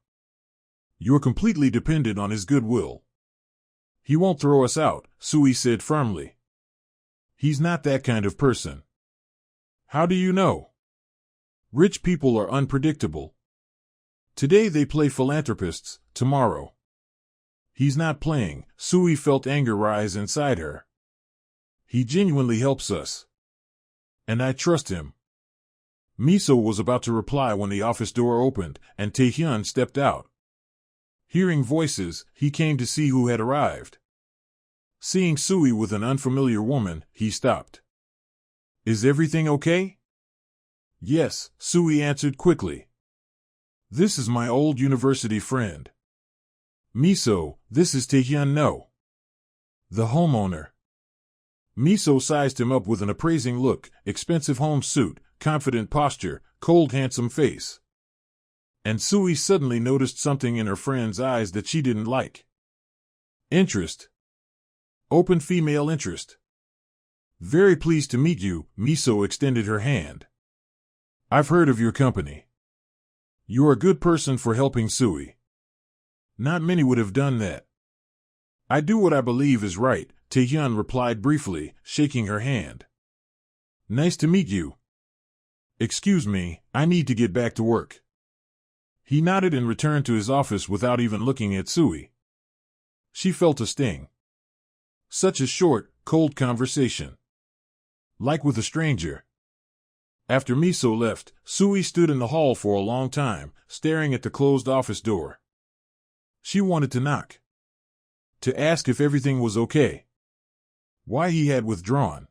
You're completely dependent on his goodwill. He won't throw us out, Sui said firmly. He's not that kind of person. How do you know? Rich people are unpredictable. Today they play philanthropists, tomorrow. He's not playing, Sui felt anger rise inside her. He genuinely helps us. And I trust him. Miso was about to reply when the office door opened, and Taehyun stepped out. Hearing voices, he came to see who had arrived. Seeing Sui with an unfamiliar woman, he stopped. Is everything okay? Yes, Sui answered quickly. This is my old university friend. Miso, this is Taehyun No, the homeowner. Miso sized him up with an appraising look, expensive home suit, confident posture, cold handsome face. And Sui suddenly noticed something in her friend's eyes that she didn't like. Interest. Open female interest. Very pleased to meet you, Miso extended her hand. I've heard of your company. You're a good person for helping Sui. Not many would have done that. I do what I believe is right, Taehyun replied briefly, shaking her hand. Nice to meet you. Excuse me, I need to get back to work. He nodded and returned to his office without even looking at Sui. She felt a sting. Such a short, cold conversation. Like with a stranger. After Miso left, Sui stood in the hall for a long time, staring at the closed office door. She wanted to knock. To ask if everything was okay. Why he had withdrawn.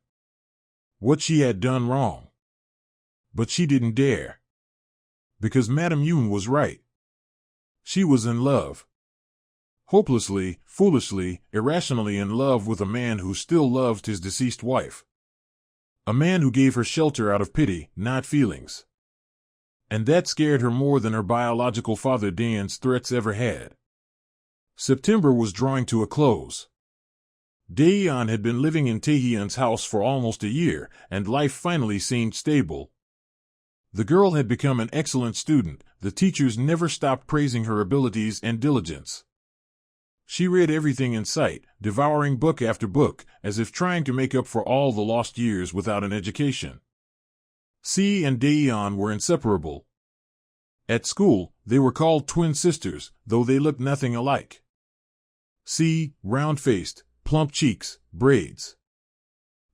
What she had done wrong. But she didn't dare. Because Madame Yoon was right. She was in love. Hopelessly, foolishly, irrationally in love with a man who still loved his deceased wife. A man who gave her shelter out of pity, not feelings. And that scared her more than her biological father Dan's threats ever had. September was drawing to a close. Taehyun had been living in Taehyun's house for almost a year, and life finally seemed stable. The girl had become an excellent student, the teachers never stopped praising her abilities and diligence. She read everything in sight, devouring book after book, as if trying to make up for all the lost years without an education. C and Taehyun were inseparable. At school, they were called twin sisters, though they looked nothing alike. C, round-faced, plump cheeks, braids.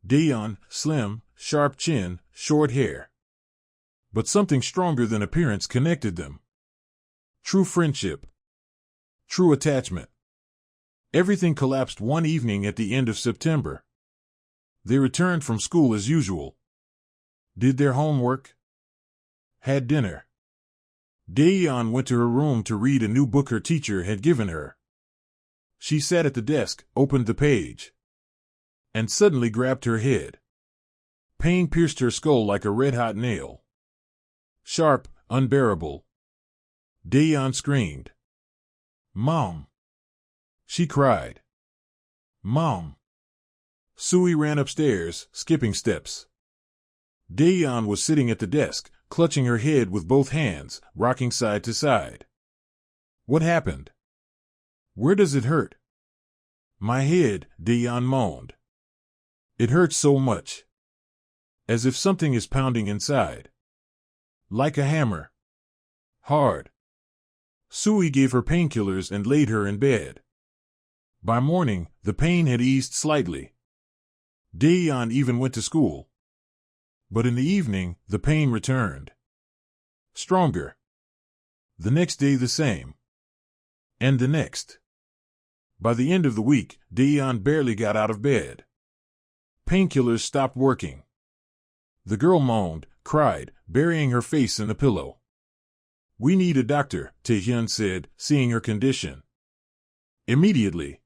Taehyun, slim, sharp chin, short hair. But something stronger than appearance connected them. True friendship. True attachment. Everything collapsed one evening at the end of September. They returned from school as usual. Did their homework. Had dinner. Taehyun went to her room to read a new book her teacher had given her. She sat at the desk, opened the page, and suddenly grabbed her head. Pain pierced her skull like a red-hot nail. Sharp, unbearable. Taehyun screamed. "Mom!" She cried. "Mom!" Sui ran upstairs, skipping steps. Taehyun was sitting at the desk, clutching her head with both hands, rocking side to side. "What happened? Where does it hurt?" "My head," Taehyun moaned. "It hurts so much. As if something is pounding inside. Like a hammer. Hard." Sui gave her painkillers and laid her in bed. By morning, the pain had eased slightly. Taehyun even went to school. But in the evening, the pain returned. Stronger. The next day the same. And the next. By the end of the week, Taehyun barely got out of bed. Painkillers stopped working. The girl moaned, cried, burying her face in the pillow. "We need a doctor," Taehyun said, seeing her condition. Immediately.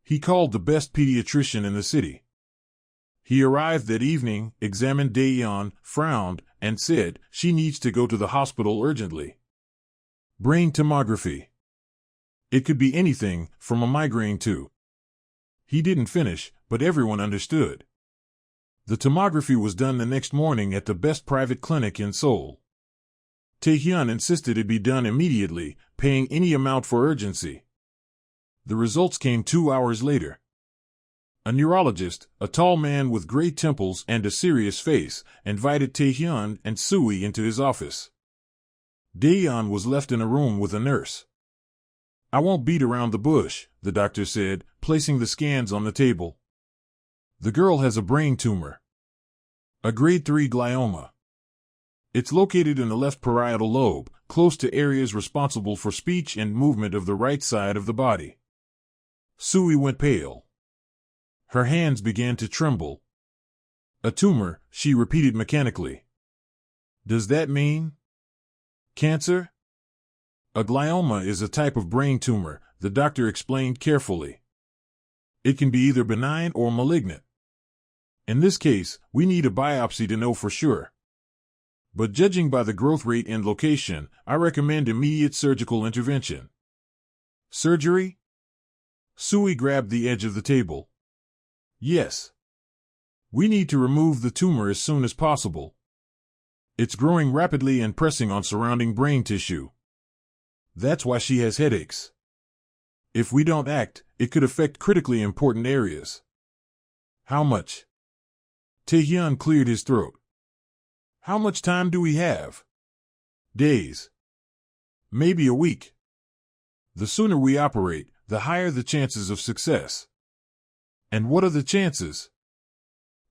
He called the best pediatrician in the city. He arrived that evening, examined Taehyun, frowned, and said, "She needs to go to the hospital urgently." Brain tomography. It could be anything, from a migraine to. He didn't finish, but everyone understood. The tomography was done the next morning at the best private clinic in Seoul. Taehyun insisted it be done immediately, paying any amount for urgency. The results came 2 hours later. A neurologist, a tall man with great temples and a serious face, invited Taehyun and Sui into his office. Taehyun was left in a room with a nurse. "I won't beat around the bush," the doctor said, placing the scans on the table. "The girl has a brain tumor. A grade 3 glioma. It's located in the left parietal lobe, close to areas responsible for speech and movement of the right side of the body." Sui went pale. Her hands began to tremble. "A tumor," she repeated mechanically. "Does that mean cancer?" "A glioma is a type of brain tumor," the doctor explained carefully. "It can be either benign or malignant. In this case, we need a biopsy to know for sure. But judging by the growth rate and location, I recommend immediate surgical intervention." "Surgery?" Sui grabbed the edge of the table. "Yes. We need to remove the tumor as soon as possible. It's growing rapidly and pressing on surrounding brain tissue. That's why she has headaches. If we don't act, it could affect critically important areas." "How much?" Taehyun cleared his throat. "How much time do we have?" "Days. Maybe a week. The sooner we operate, the higher the chances of success." "And what are the chances?"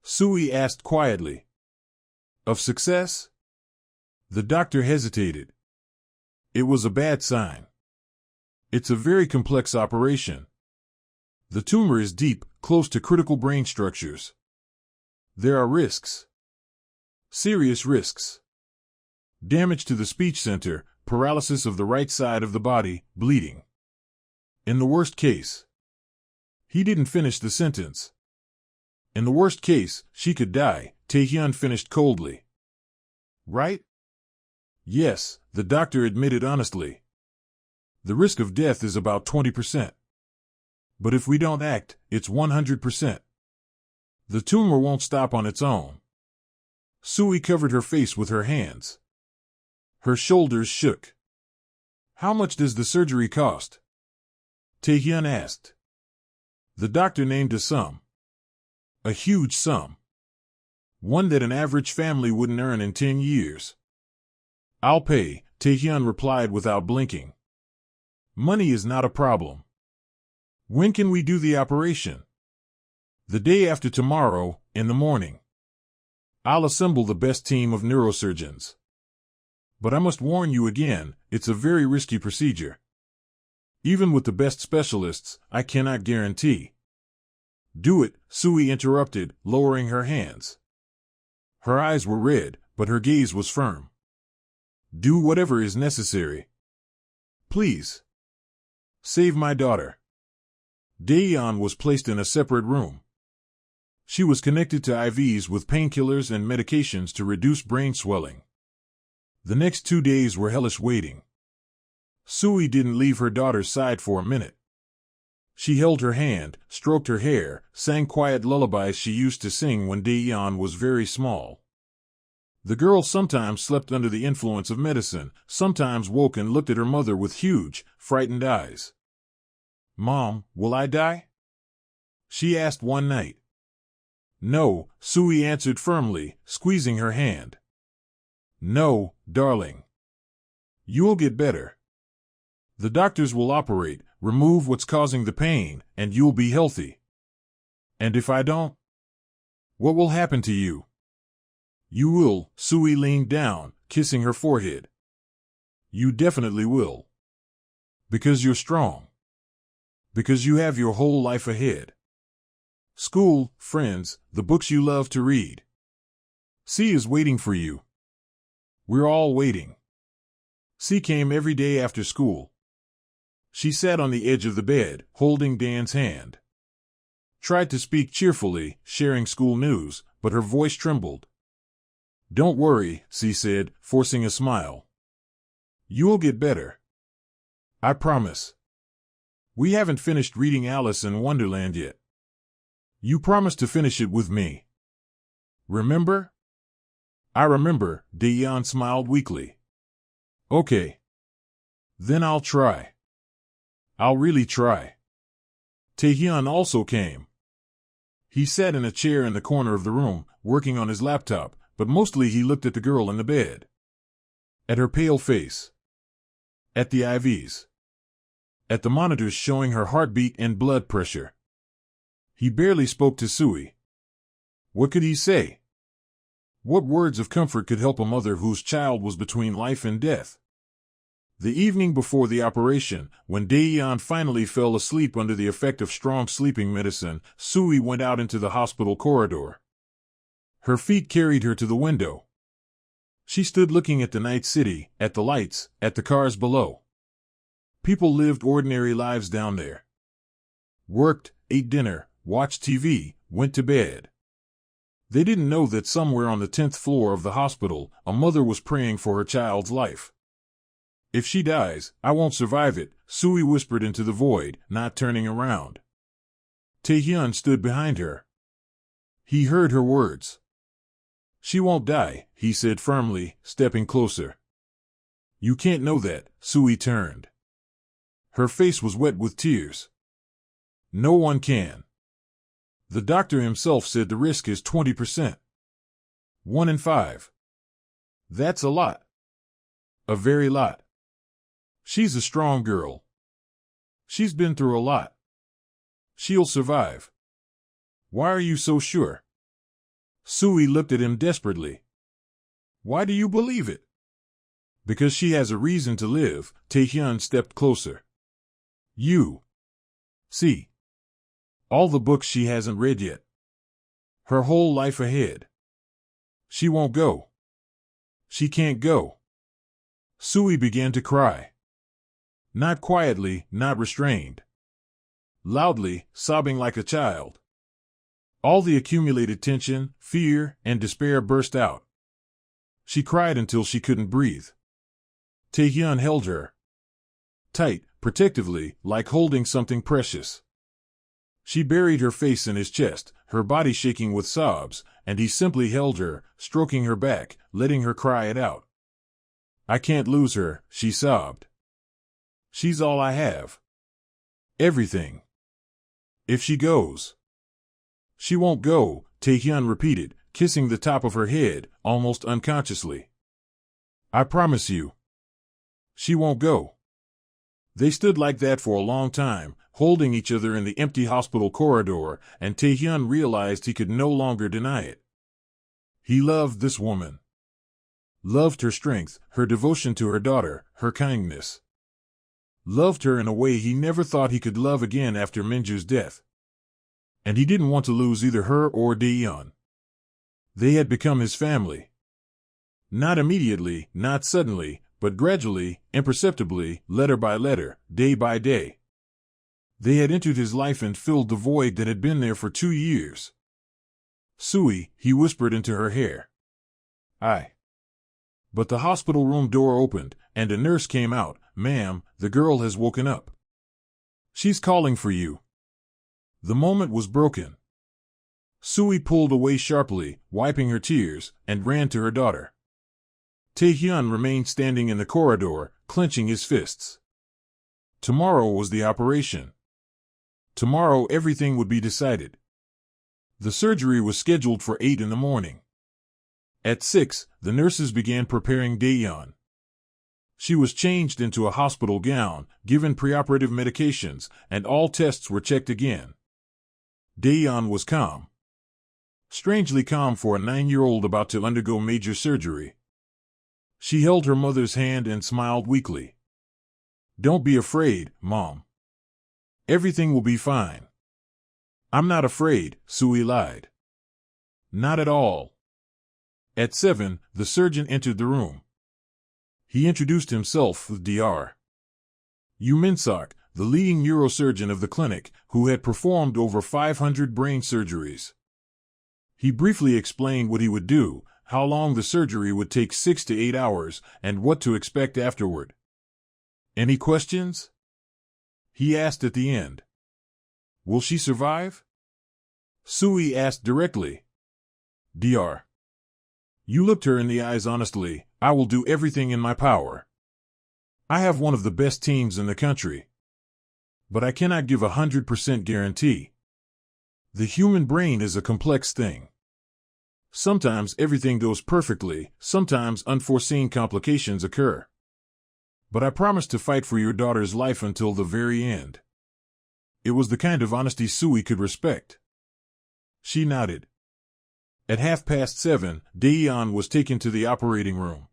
Sui asked quietly. "Of success?" The doctor hesitated. It was a bad sign. "It's a very complex operation. The tumor is deep, close to critical brain structures. There are risks. Serious risks. Damage to the speech center, paralysis of the right side of the body, bleeding. In the worst case." He didn't finish the sentence. "In the worst case, she could die," Taehyun finished coldly. "Right?" "Yes," the doctor admitted honestly. "The risk of death is about 20%. But if we don't act, it's 100%. The tumor won't stop on its own." Sui covered her face with her hands. Her shoulders shook. "How much does the surgery cost?" Taehyun asked. The doctor named a sum. A huge sum. One that an average family wouldn't earn in 10 years. "I'll pay," Taehyun replied without blinking. "Money is not a problem." "When can we do the operation?" "The day after tomorrow, in the morning. I'll assemble the best team of neurosurgeons. But I must warn you again, it's a very risky procedure. Even with the best specialists, I cannot guarantee. Do it, Sui interrupted, lowering her hands. Her eyes were red, but her gaze was firm. Do whatever is necessary. Please. Save my daughter. Taehyun was placed in a separate room. She was connected to IVs with painkillers and medications to reduce brain swelling. The next 2 days were hellish waiting. Sui didn't leave her daughter's side for a minute. She held her hand, stroked her hair, sang quiet lullabies she used to sing when Taehyun was very small. The girl sometimes slept under the influence of medicine, sometimes woke and looked at her mother with huge, frightened eyes. Mom, will I die? She asked one night. No, Sui answered firmly, squeezing her hand. No, darling. You'll get better. The doctors will operate, remove what's causing the pain, and you'll be healthy. And if I don't? What will happen to you? You will, Sui leaned down, kissing her forehead. You definitely will. Because you're strong. Because you have your whole life ahead. School, friends, the books you love to read. C is waiting for you. We're all waiting. C came every day after school. She sat on the edge of the bed, holding Dan's hand. Tried to speak cheerfully, sharing school news, but her voice trembled. Don't worry, C said, forcing a smile. You'll get better. I promise. We haven't finished reading Alice in Wonderland yet. You promised to finish it with me. Remember? I remember, Taehyun smiled weakly. Okay. Then I'll try. I'll really try. Taehyun also came. He sat in a chair in the corner of the room, working on his laptop, but mostly he looked at the girl in the bed. At her pale face. At the IVs. At the monitors showing her heartbeat and blood pressure. He barely spoke to Sui. What could he say? What words of comfort could help a mother whose child was between life and death? The evening before the operation, when Taehyun finally fell asleep under the effect of strong sleeping medicine, Sui went out into the hospital corridor. Her feet carried her to the window. She stood looking at the night city, at the lights, at the cars below. People lived ordinary lives down there. Worked, ate dinner, watched TV, went to bed. They didn't know that somewhere on the 10th floor of the hospital, a mother was praying for her child's life. If she dies, I won't survive it, Sui whispered into the void, not turning around. Taehyun stood behind her. He heard her words. She won't die, he said firmly, stepping closer. You can't know that, Sui turned. Her face was wet with tears. No one can. The doctor himself said the risk is 20%. 1 in 5. That's a lot. A very lot. She's a strong girl. She's been through a lot. She'll survive. Why are you so sure? Sui looked at him desperately. Why do you believe it? Because she has a reason to live, Taehyun stepped closer. You. See. All the books she hasn't read yet. Her whole life ahead. She won't go. She can't go. Sui began to cry. Not quietly, not restrained. Loudly, sobbing like a child. All the accumulated tension, fear, and despair burst out. She cried until she couldn't breathe. Taehyun held her. Tight, protectively, like holding something precious. She buried her face in his chest, her body shaking with sobs, and he simply held her, stroking her back, letting her cry it out. I can't lose her, she sobbed. She's all I have. Everything. If she goes. She won't go, Taehyun repeated, kissing the top of her head, almost unconsciously. I promise you. She won't go. They stood like that for a long time, holding each other in the empty hospital corridor, and Taehyun realized he could no longer deny it. He loved this woman. Loved her strength, her devotion to her daughter, her kindness. Loved her in a way he never thought he could love again after Minju's death. And he didn't want to lose either her or Taehyun. They had become his family. Not immediately, not suddenly, but gradually, imperceptibly, letter by letter, day by day. They had entered his life and filled the void that had been there for 2 years. "Sui," he whispered into her hair. "I." But the hospital room door opened, and a nurse came out. "Ma'am, the girl has woken up. She's calling for you." The moment was broken. Sui pulled away sharply, wiping her tears, and ran to her daughter. Taehyun remained standing in the corridor, clenching his fists. Tomorrow was the operation. Tomorrow everything would be decided. The surgery was scheduled for 8 in the morning. At 6, the nurses began preparing Taehyun. She was changed into a hospital gown, given preoperative medications, and all tests were checked again. Taehyun was calm. Strangely calm for a 9-year-old about to undergo major surgery. She held her mother's hand and smiled weakly. "Don't be afraid, Mom. Everything will be fine." "I'm not afraid," Sui lied. "Not at all." At 7, the surgeon entered the room. He introduced himself with Dr. Yoo Min-sok, the leading neurosurgeon of the clinic, who had performed over 500 brain surgeries. He briefly explained what he would do, how long the surgery would take, 6 to 8 hours, and what to expect afterward. "Any questions?" he asked at the end. "Will she survive?" Sui asked directly. "Dr. You looked her in the eyes honestly. I will do everything in my power. I have one of the best teams in the country. But I cannot give 100% guarantee. The human brain is a complex thing. Sometimes everything goes perfectly, sometimes unforeseen complications occur. But I promise to fight for your daughter's life until the very end." It was the kind of honesty Sui could respect. She nodded. At 7:30, Taehyun was taken to the operating room.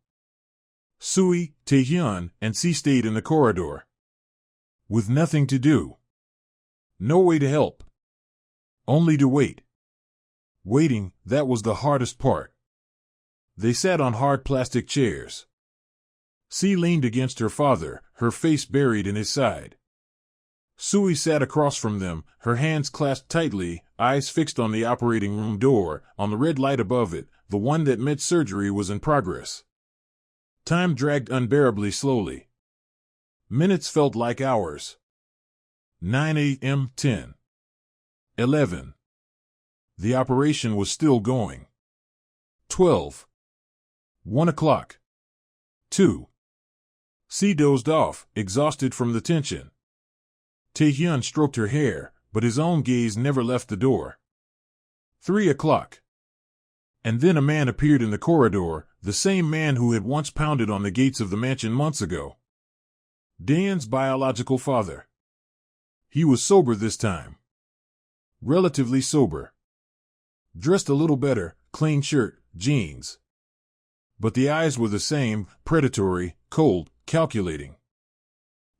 Sui, Taehyun, and C stayed in the corridor. With nothing to do. No way to help. Only to wait. Waiting, that was the hardest part. They sat on hard plastic chairs. C leaned against her father, her face buried in his side. Sui sat across from them, her hands clasped tightly, eyes fixed on the operating room door, on the red light above it, the one that meant surgery was in progress. Time dragged unbearably slowly. Minutes felt like hours. 9 a.m., 10. 11. The operation was still going. 12. 1 o'clock. 2. C dozed off, exhausted from the tension. Taehyun stroked her hair, but his own gaze never left the door. 3 o'clock. And then a man appeared in the corridor, the same man who had once pounded on the gates of the mansion months ago. Taehyun's biological father. He was sober this time. Relatively sober. Dressed a little better, clean shirt, jeans. But the eyes were the same, predatory, cold, calculating.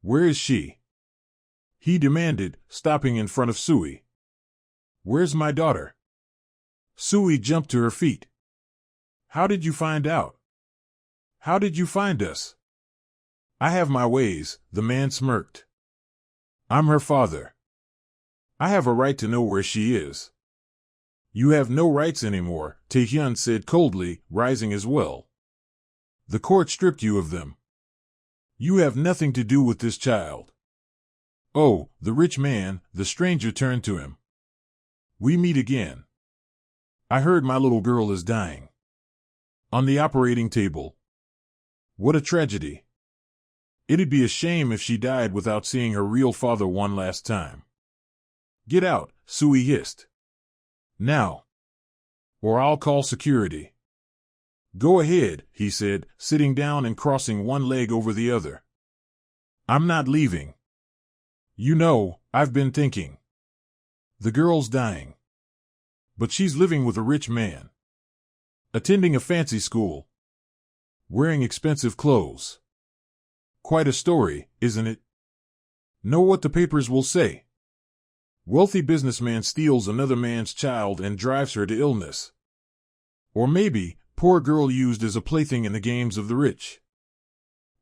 "Where is she?" he demanded, stopping in front of Sui. "Where's my daughter?" Sui jumped to her feet. "How did you find out? How did you find us?" "I have my ways," the man smirked. "I'm her father. I have a right to know where she is." "You have no rights anymore," Taehyun said coldly, rising as well. "The court stripped you of them. You have nothing to do with this child." "Oh," the rich man, the stranger turned to him. "We meet again. I heard my little girl is dying. On the operating table. What a tragedy. It'd be a shame if she died without seeing her real father one last time." "Get out," Sui hissed. "Now. Or I'll call security." "Go ahead," he said, sitting down and crossing one leg over the other. "I'm not leaving. You know, I've been thinking. The girl's dying. But she's living with a rich man. Attending a fancy school. Wearing expensive clothes. Quite a story, isn't it?" Know what the papers will say. Wealthy businessman steals another man's child and drives her to illness. Or maybe, poor girl used as a plaything in the games of the rich.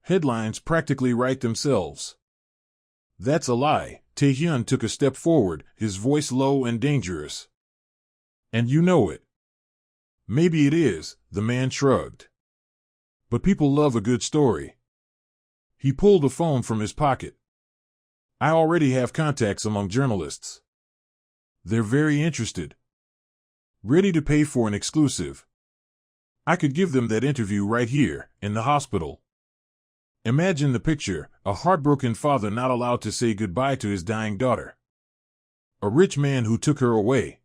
Headlines practically write themselves. That's a lie. Taehyun took a step forward, his voice low and dangerous. And you know it. Maybe it is, the man shrugged. But people love a good story. He pulled a phone from his pocket. I already have contacts among journalists. They're very interested. Ready to pay for an exclusive. I could give them that interview right here, in the hospital. Imagine the picture, a heartbroken father not allowed to say goodbye to his dying daughter. A rich man who took her away.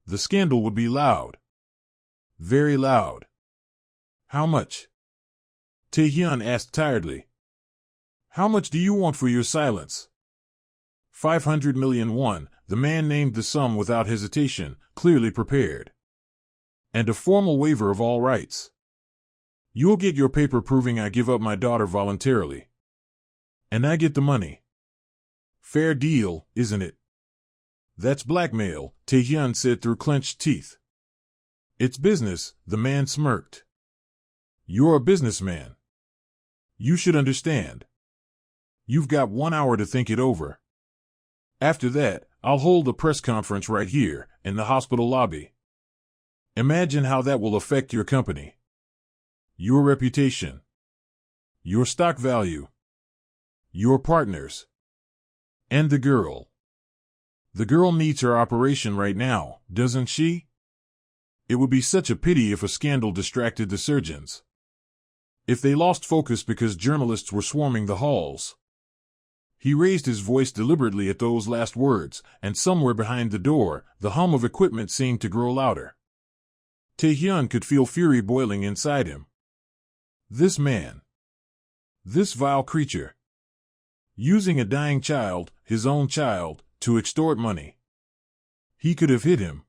The scandal would be loud. Very loud. How much? Taehyun asked tiredly. How much do you want for your silence? 500 million won, the man named the sum without hesitation, clearly prepared. And a formal waiver of all rights. You'll get your paper proving I give up my daughter voluntarily. And I get the money. Fair deal, isn't it? That's blackmail, Taehyun said through clenched teeth. It's business, the man smirked. You're a businessman. You should understand. You've got 1 hour to think it over. After that, I'll hold a press conference right here, in the hospital lobby. Imagine how that will affect your company. Your reputation. Your stock value. Your partners. And the girl. The girl needs her operation right now, doesn't she? It would be such a pity if a scandal distracted the surgeons. If they lost focus because journalists were swarming the halls. He raised his voice deliberately at those last words, and somewhere behind the door, the hum of equipment seemed to grow louder. Taehyun could feel fury boiling inside him. This man. This vile creature. Using a dying child, his own child, to extort money. He could have hit him.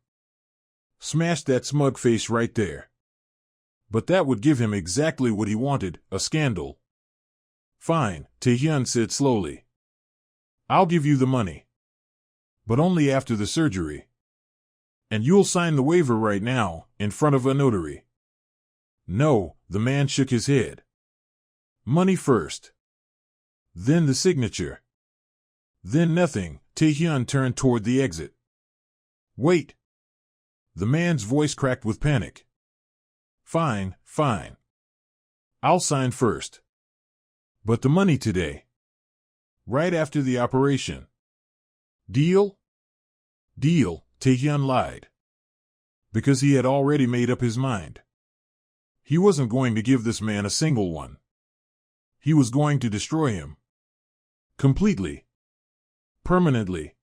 Smashed that smug face right there. But that would give him exactly what he wanted, a scandal. Fine, Taehyun said slowly. I'll give you the money. But only after the surgery. And you'll sign the waiver right now, in front of a notary. No, the man shook his head. Money first. Then the signature. Then nothing. Taehyun turned toward the exit. Wait. The man's voice cracked with panic. Fine, fine. I'll sign first. But the money today. Right after the operation. Deal? Deal, Taehyun lied. Because he had already made up his mind. He wasn't going to give this man a single one. He was going to destroy him. Completely. Permanently.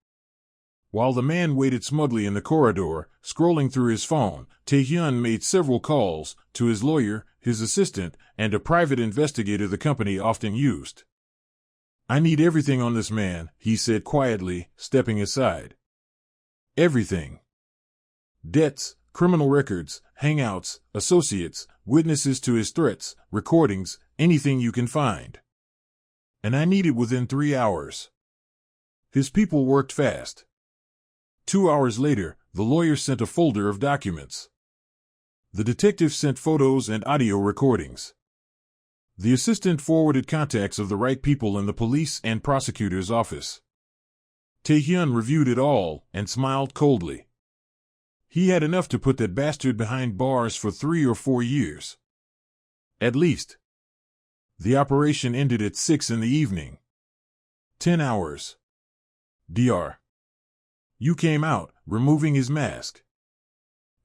While the man waited smugly in the corridor, scrolling through his phone, Taehyun made several calls to his lawyer, his assistant, and a private investigator the company often used. I need everything on this man, he said quietly, stepping aside. Everything. Debts, criminal records, hangouts, associates, witnesses to his threats, recordings, anything you can find. And I need it within 3 hours. His people worked fast. 2 hours later, the lawyer sent a folder of documents. The detective sent photos and audio recordings. The assistant forwarded contacts of the right people in the police and prosecutor's office. Taehyun reviewed it all and smiled coldly. He had enough to put that bastard behind bars for 3 or 4 years. At least. The operation ended at 6 in the evening. 10 hours. Dr. You came out, removing his mask.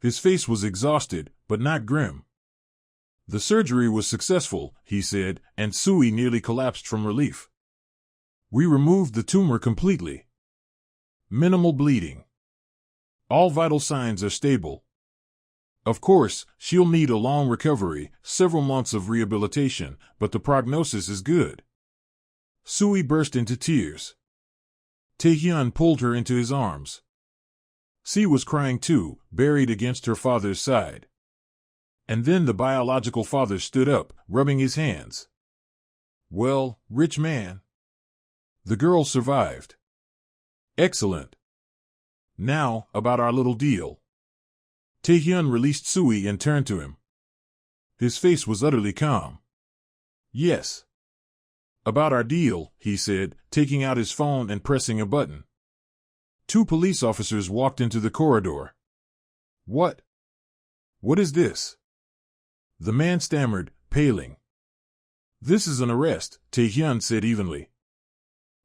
His face was exhausted, but not grim. The surgery was successful, he said, and Sui nearly collapsed from relief. We removed the tumor completely. Minimal bleeding. All vital signs are stable. Of course, she'll need a long recovery, several months of rehabilitation, but the prognosis is good. Sui burst into tears. Taehyun pulled her into his arms. Si was crying too, buried against her father's side. And then the biological father stood up, rubbing his hands. Well, rich man. The girl survived. Excellent. Now, about our little deal. Taehyun released Sui and turned to him. His face was utterly calm. Yes. About our deal, he said, taking out his phone and pressing a button. 2 police officers walked into the corridor. What? What is this? The man stammered, paling. This is an arrest, Taehyun said evenly.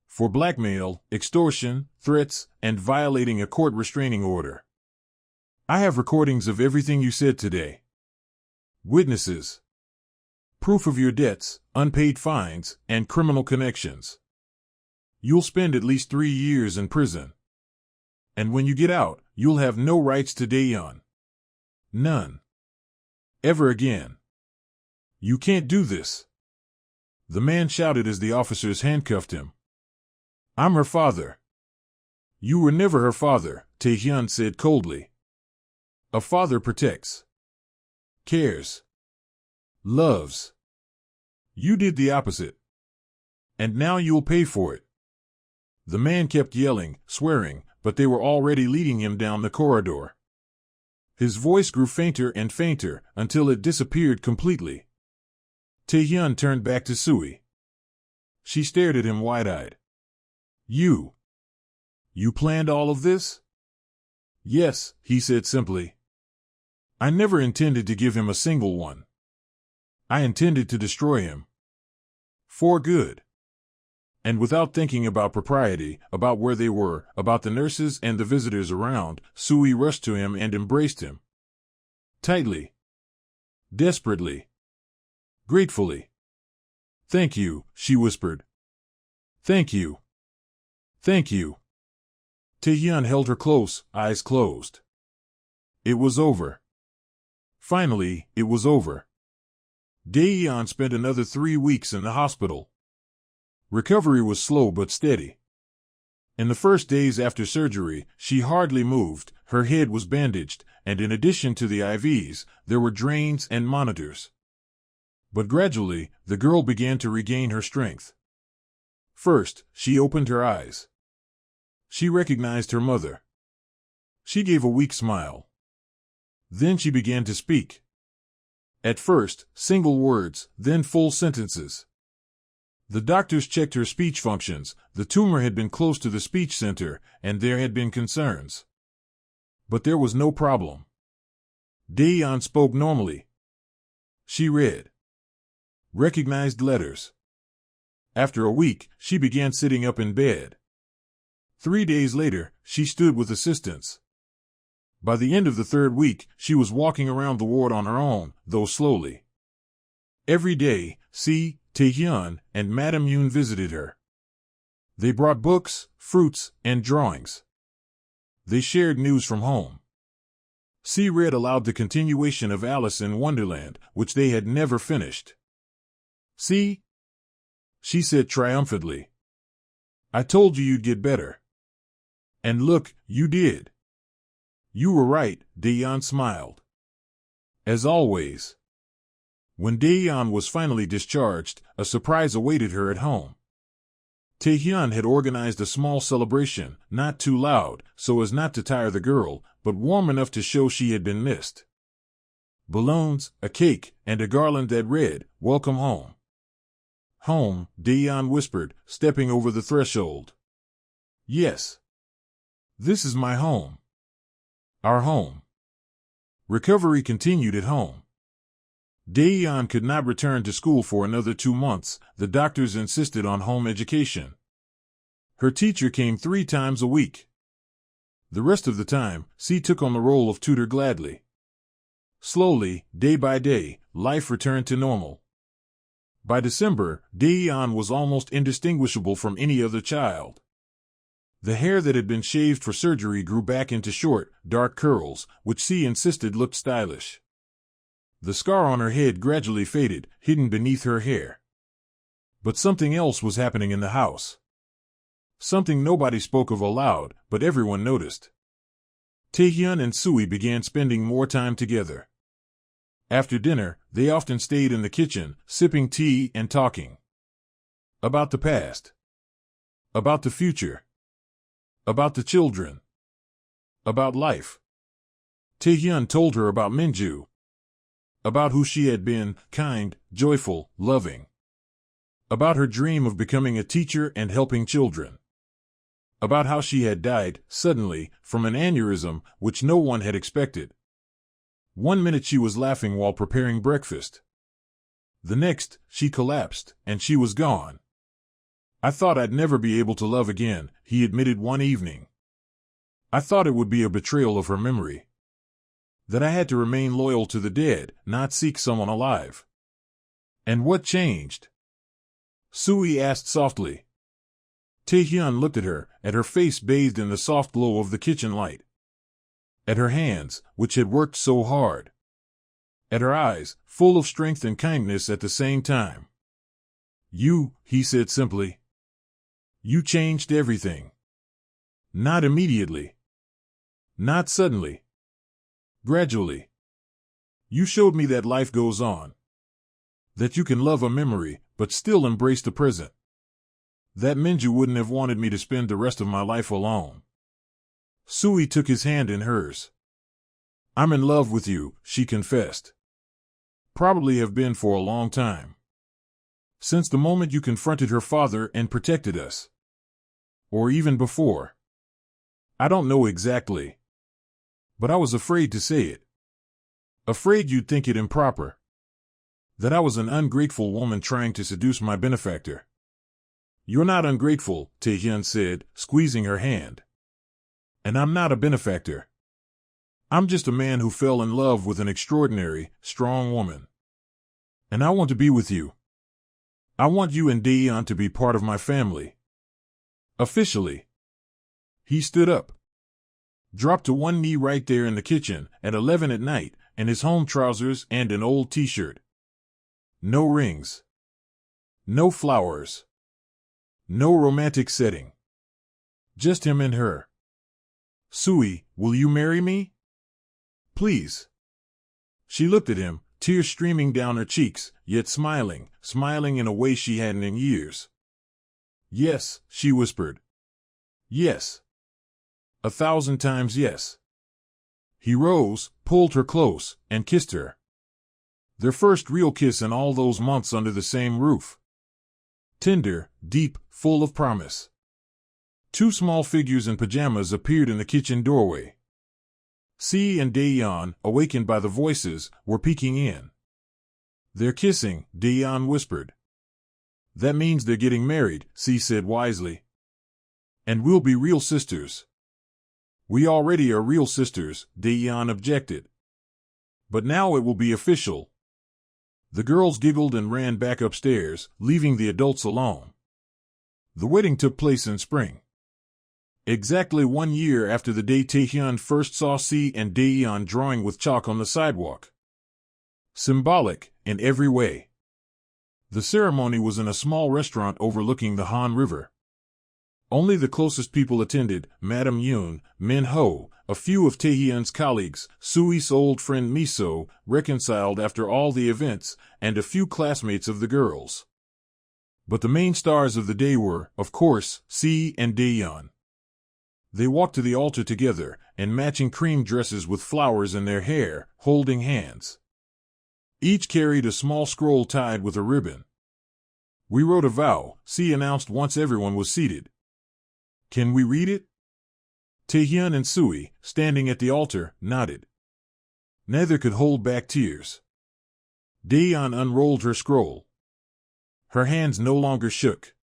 For blackmail, extortion, threats, and violating a court restraining order. I have recordings of everything you said today. Witnesses. Proof of your debts, unpaid fines, and criminal connections. You'll spend at least 3 years in prison. And when you get out, you'll have no rights to Taehyun. None. Ever again. You can't do this. The man shouted as the officers handcuffed him. I'm her father. You were never her father, Taehyun said coldly. A father protects. Cares. Loves. You did the opposite. And now you'll pay for it. The man kept yelling, swearing, but they were already leading him down the corridor. His voice grew fainter and fainter until it disappeared completely. Taehyun turned back to Sui. She stared at him wide-eyed. You planned all of this? Yes, he said simply. I never intended to give him a single one. I intended to destroy him. For good. And without thinking about propriety, about where they were, about the nurses and the visitors around, Sui rushed to him and embraced him. Tightly. Desperately. Gratefully. Thank you, she whispered. Thank you. Thank you. Taehyun held her close, eyes closed. It was over. Finally, it was over. Taehyun spent another 3 weeks in the hospital. Recovery was slow but steady. In the first days after surgery, she hardly moved, her head was bandaged, and in addition to the IVs, there were drains and monitors. But gradually, the girl began to regain her strength. First, she opened her eyes. She recognized her mother. She gave a weak smile. Then she began to speak. At first, single words, then full sentences. The doctors checked her speech functions. The tumor had been close to the speech center, and there had been concerns. But there was no problem. Taehyun spoke normally. She read. Recognized letters. After a week, she began sitting up in bed. 3 days later, she stood with assistance. By the end of the 3rd week, she was walking around the ward on her own, though slowly. Every day, Taehyun and Madame Yoon visited her. They brought books, fruits, and drawings. They shared news from home. Read aloud the continuation of Alice in Wonderland, which they had never finished. See? She said triumphantly. I told you you'd get better. And look, you did. You were right, Taehyun smiled. As always. When Taehyun was finally discharged, a surprise awaited her at home. Taehyun had organized a small celebration, not too loud, so as not to tire the girl, but warm enough to show she had been missed. Balloons, a cake, and a garland that read, "Welcome home." Home, Taehyun whispered, stepping over the threshold. Yes. This is my home. Our home. Recovery continued at home. Taehyun could not return to school for another 2 months. The doctors insisted on home education. Her teacher came 3 times a week. The rest of the time, took on the role of tutor gladly. Slowly, day by day, life returned to normal. By December, Taehyun was almost indistinguishable from any other child. The hair that had been shaved for surgery grew back into short, dark curls, which insisted looked stylish. The scar on her head gradually faded, hidden beneath her hair. But something else was happening in the house. Something nobody spoke of aloud, but everyone noticed. Taehyun and Sui began spending more time together. After dinner, they often stayed in the kitchen, sipping tea and talking. About the past. About the future. About the children. About life. Taehyun told her about Minju. About who she had been, kind, joyful, loving. About her dream of becoming a teacher and helping children. About how she had died, suddenly, from an aneurysm which no one had expected. 1 minute she was laughing while preparing breakfast. The next, she collapsed, and she was gone. I thought I'd never be able to love again, he admitted one evening. I thought it would be a betrayal of her memory. That I had to remain loyal to the dead, not seek someone alive. And what changed? Sui asked softly. Taehyun looked at her face bathed in the soft glow of the kitchen light. At her hands, which had worked so hard. At her eyes, full of strength and kindness at the same time. You, he said simply. You changed everything. Not immediately. Not suddenly. Gradually. You showed me that life goes on. That you can love a memory, but still embrace the present. That Minju wouldn't have wanted me to spend the rest of my life alone. Sui took his hand in hers. I'm in love with you, she confessed. Probably have been for a long time. Since the moment you confronted her father and protected us. Or even before. I don't know exactly. But I was afraid to say it. Afraid you'd think it improper. That I was an ungrateful woman trying to seduce my benefactor. You're not ungrateful, Taehyun said, squeezing her hand. And I'm not a benefactor. I'm just a man who fell in love with an extraordinary, strong woman. And I want to be with you. I want you and Taehyun to be part of my family. Officially. He stood up. Dropped to one knee right there in the kitchen, at 11 at night, in his home trousers and an old t-shirt. No rings. No flowers. No romantic setting. Just him and her. Sui, will you marry me? Please. She looked at him, tears streaming down her cheeks, yet smiling in a way she hadn't in years. Yes, she whispered. Yes. 1,000 times yes. He rose, pulled her close, and kissed her. Their first real kiss in all those months under the same roof. Tender, deep, full of promise. 2 small figures in pajamas appeared in the kitchen doorway. C and Taehyun, awakened by the voices, were peeking in. They're kissing, Taehyun whispered. That means they're getting married, C said wisely. And we'll be real sisters. We already are real sisters, Taehyun objected. But now it will be official. The girls giggled and ran back upstairs, leaving the adults alone. The wedding took place in spring. Exactly 1 year after the day Taehyun first saw C and Taehyun drawing with chalk on the sidewalk. Symbolic, in every way. The ceremony was in a small restaurant overlooking the Han River. Only the closest people attended, Madam Yoon, Min Ho, a few of Taehyun's colleagues, Sui's old friend Miso, reconciled after all the events, and a few classmates of the girls. But the main stars of the day were, of course, C and Taehyun. They walked to the altar together, in matching cream dresses with flowers in their hair, holding hands. Each carried a small scroll tied with a ribbon. We wrote a vow, C announced once everyone was seated. Can we read it? Taehyun and Sui, standing at the altar, nodded. Neither could hold back tears. Taehyun unrolled her scroll. Her hands no longer shook.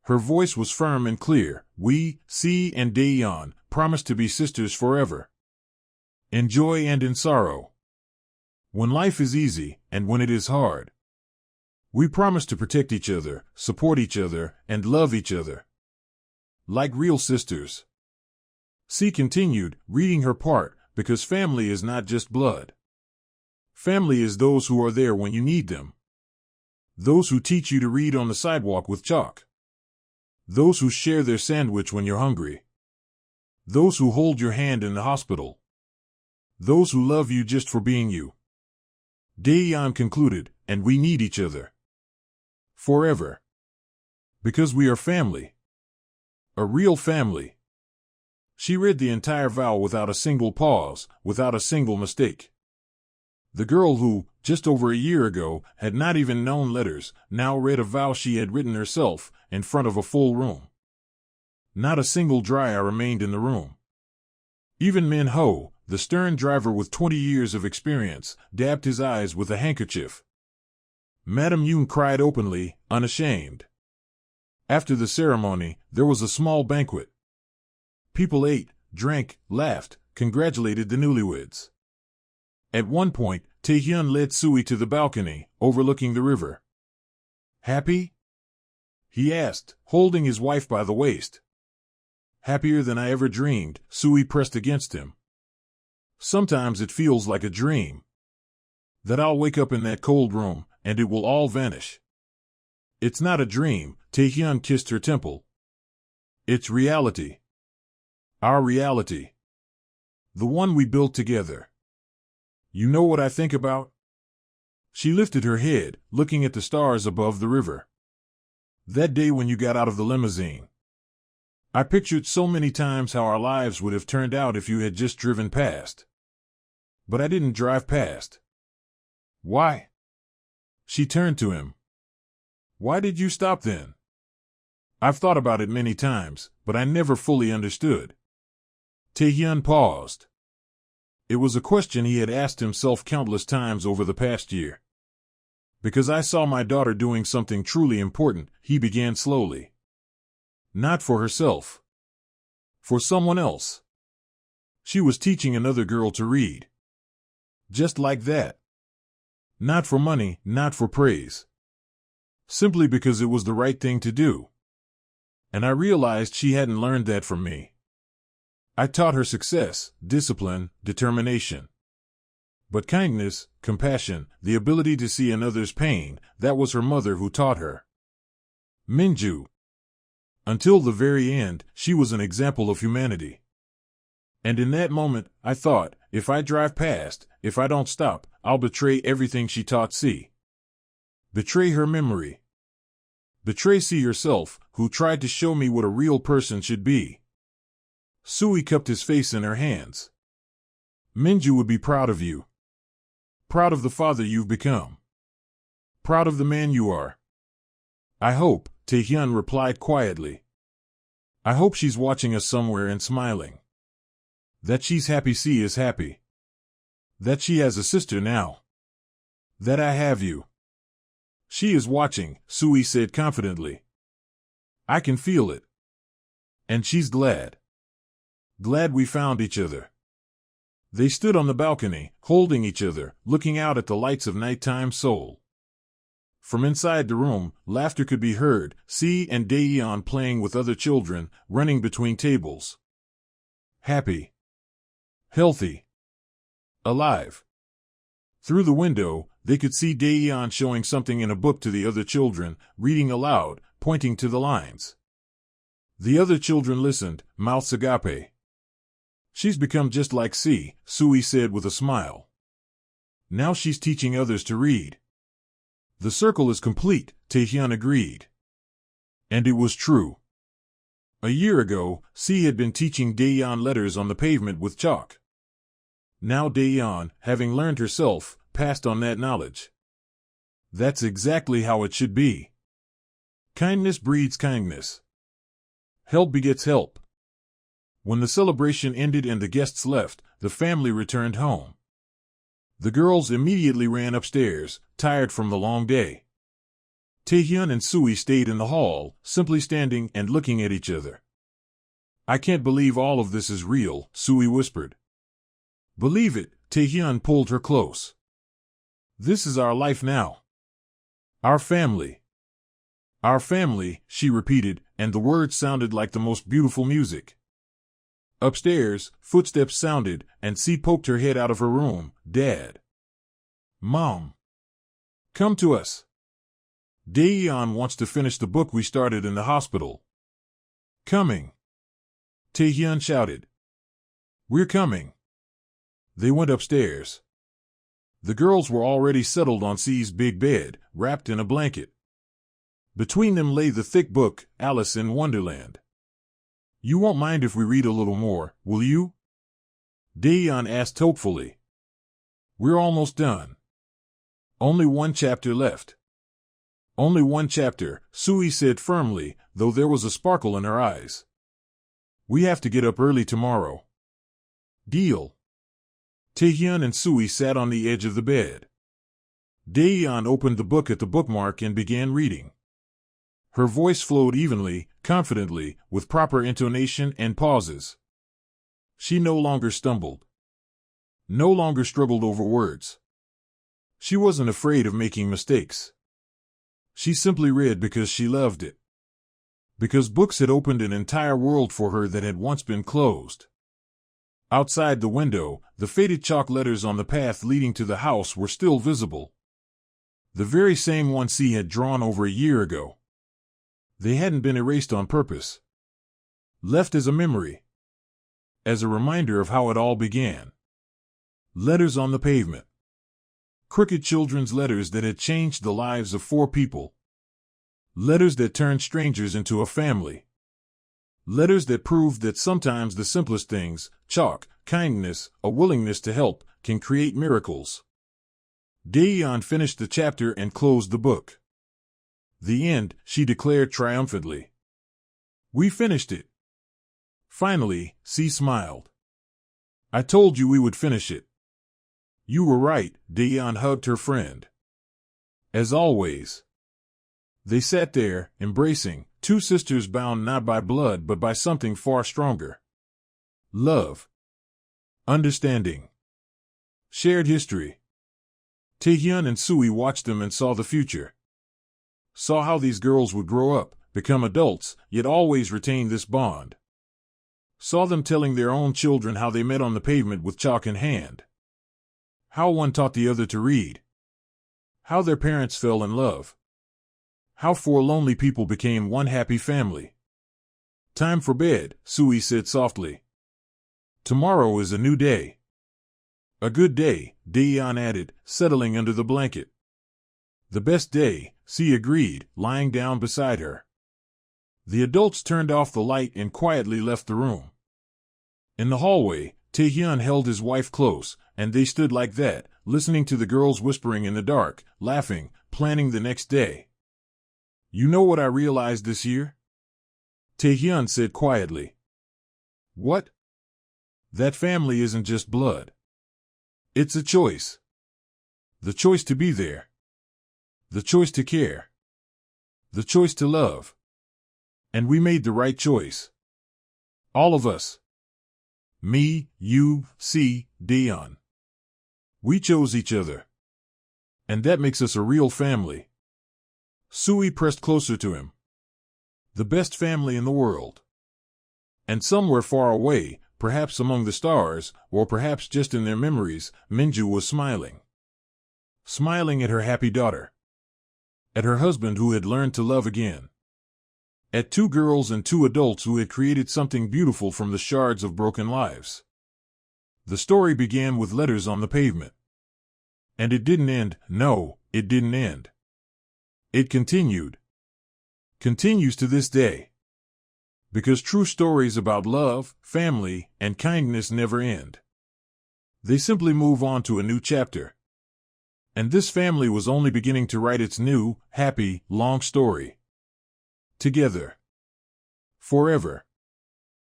Her voice was firm and clear. We, C and Taehyun, promise to be sisters forever. In joy and in sorrow. When life is easy, and when it is hard. We promise to protect each other, support each other, and love each other. Like real sisters. C continued, reading her part, because family is not just blood. Family is those who are there when you need them. Those who teach you to read on the sidewalk with chalk. Those who share their sandwich when you're hungry. Those who hold your hand in the hospital. Those who love you just for being you. Taehyun concluded, and we need each other. Forever. Because we are family. A real family. She read the entire vow without a single pause, without a single mistake. The girl who, just over a year ago, had not even known letters, now read a vow she had written herself, in front of a full room. Not a single dry eye remained in the room. Even Minju, the stern driver with 20 years of experience, dabbed his eyes with a handkerchief. Madame Yoon cried openly, unashamed. After the ceremony, there was a small banquet. People ate, drank, laughed, congratulated the newlyweds. At one point, Taehyun led Sui to the balcony, overlooking the river. "Happy?" he asked, holding his wife by the waist. "Happier than I ever dreamed," Sui pressed against him. "Sometimes it feels like a dream. That I'll wake up in that cold room, and it will all vanish." "It's not a dream," Taehyun kissed her temple. "It's reality. Our reality. The one we built together. You know what I think about?" She lifted her head, looking at the stars above the river. "That day when you got out of the limousine. I pictured so many times how our lives would have turned out if you had just driven past. But I didn't drive past." "Why?" She turned to him. "Why did you stop then?" "I've thought about it many times, but I never fully understood." Taehyun paused. It was a question he had asked himself countless times over the past year. "Because I saw my daughter doing something truly important," he began slowly. "Not for herself. For someone else. She was teaching another girl to read. Just like that. Not for money, not for praise. Simply because it was the right thing to do. And I realized she hadn't learned that from me. I taught her success, discipline, determination. But kindness, compassion, the ability to see another's pain, that was her mother who taught her. Minju. Until the very end, she was an example of humanity. And in that moment, I thought, if I drive past, if I don't stop, I'll betray everything she taught C. Betray her memory. Betray C herself, who tried to show me what a real person should be." Sui cupped his face in her hands. "Minju would be proud of you. Proud of the father you've become. Proud of the man you are." "I hope," Taehyun replied quietly. "I hope she's watching us somewhere and smiling. That she's happy C is happy. That she has a sister now. That I have you." "She is watching," Sui said confidently. "I can feel it. And she's glad. Glad we found each other." They stood on the balcony, holding each other, looking out at the lights of nighttime Seoul. From inside the room, laughter could be heard, C and Taehyun playing with other children, running between tables. Happy. Healthy. Alive. Through the window, they could see Taehyun showing something in a book to the other children, reading aloud, pointing to the lines. The other children listened, mouths agape. "She's become just like C," Sui said with a smile. "Now she's teaching others to read." "The circle is complete," Taehyun agreed. And it was true. A year ago, C had been teaching Taehyun letters on the pavement with chalk. Now Taehyun, having learned herself, passed on that knowledge. That's exactly how it should be. Kindness breeds kindness. Help begets help. When the celebration ended and the guests left, the family returned home. The girls immediately ran upstairs, tired from the long day. Taehyun and Sui stayed in the hall, simply standing and looking at each other. "I can't believe all of this is real," Sui whispered. "Believe it," Taehyun pulled her close. "This is our life now. Our family. Our family," she repeated, and the words sounded like the most beautiful music. Upstairs, footsteps sounded, and C poked her head out of her room. "Dad. Mom. Come to us. Taehyun wants to finish the book we started in the hospital." "Coming." Taehyun shouted. "We're coming." They went upstairs. The girls were already settled on C's big bed, wrapped in a blanket. Between them lay the thick book, Alice in Wonderland. You won't mind if we read a little more, will you? Taehyun asked hopefully. We're almost done. Only one chapter left. Only one chapter, Sui said firmly, though there was a sparkle in her eyes. We have to get up early tomorrow. Deal. Taehyun and Sui sat on the edge of the bed. Taehyun opened the book at the bookmark and began reading. Her voice flowed evenly, confidently, with proper intonation and pauses. She no longer stumbled. No longer struggled over words. She wasn't afraid of making mistakes. She simply read because she loved it. Because books had opened an entire world for her that had once been closed. Outside the window, the faded chalk letters on the path leading to the house were still visible. The very same ones she had drawn over a year ago. They hadn't been erased on purpose. Left as a memory. As a reminder of how it all began. Letters on the pavement. Crooked children's letters that had changed the lives of 4 people. Letters that turned strangers into a family. Letters that proved that sometimes the simplest things, chalk, kindness, a willingness to help, can create miracles. Taehyun finished the chapter and closed the book. The end, she declared triumphantly. We finished it. Finally, she smiled. I told you we would finish it. You were right, Taehyun hugged her friend. As always. They sat there, embracing, 2 sisters bound not by blood but by something far stronger. Love. Understanding. Shared history. Taehyun and Sui watched them and saw the future. Saw how these girls would grow up, become adults, yet always retain this bond. Saw them telling their own children how they met on the pavement with chalk in hand. How one taught the other to read. How their parents fell in love. How 4 lonely people became one happy family. Time for bed, Sui said softly. Tomorrow is a new day. A good day, Taehyun added, settling under the blanket. The best day, she agreed, lying down beside her. The adults turned off the light and quietly left the room. In the hallway, Taehyun held his wife close, and they stood like that, listening to the girls whispering in the dark, laughing, planning the next day. You know what I realized this year? Taehyun said quietly. What? That family isn't just blood. It's a choice. The choice to be there. The choice to care. The choice to love. And we made the right choice. All of us. Me, you, she, Taehyun. We chose each other. And that makes us a real family. Sui pressed closer to him. The best family in the world. And somewhere far away, perhaps among the stars, or perhaps just in their memories, Minju was smiling. Smiling at her happy daughter. At her husband who had learned to love again. At 2 girls and 2 adults who had created something beautiful from the shards of broken lives. The story began with letters on the pavement. And it didn't end, no, it didn't end. It continued. Continues to this day. Because true stories about love, family, and kindness never end. They simply move on to a new chapter. And this family was only beginning to write its new, happy, long story. Together. Forever.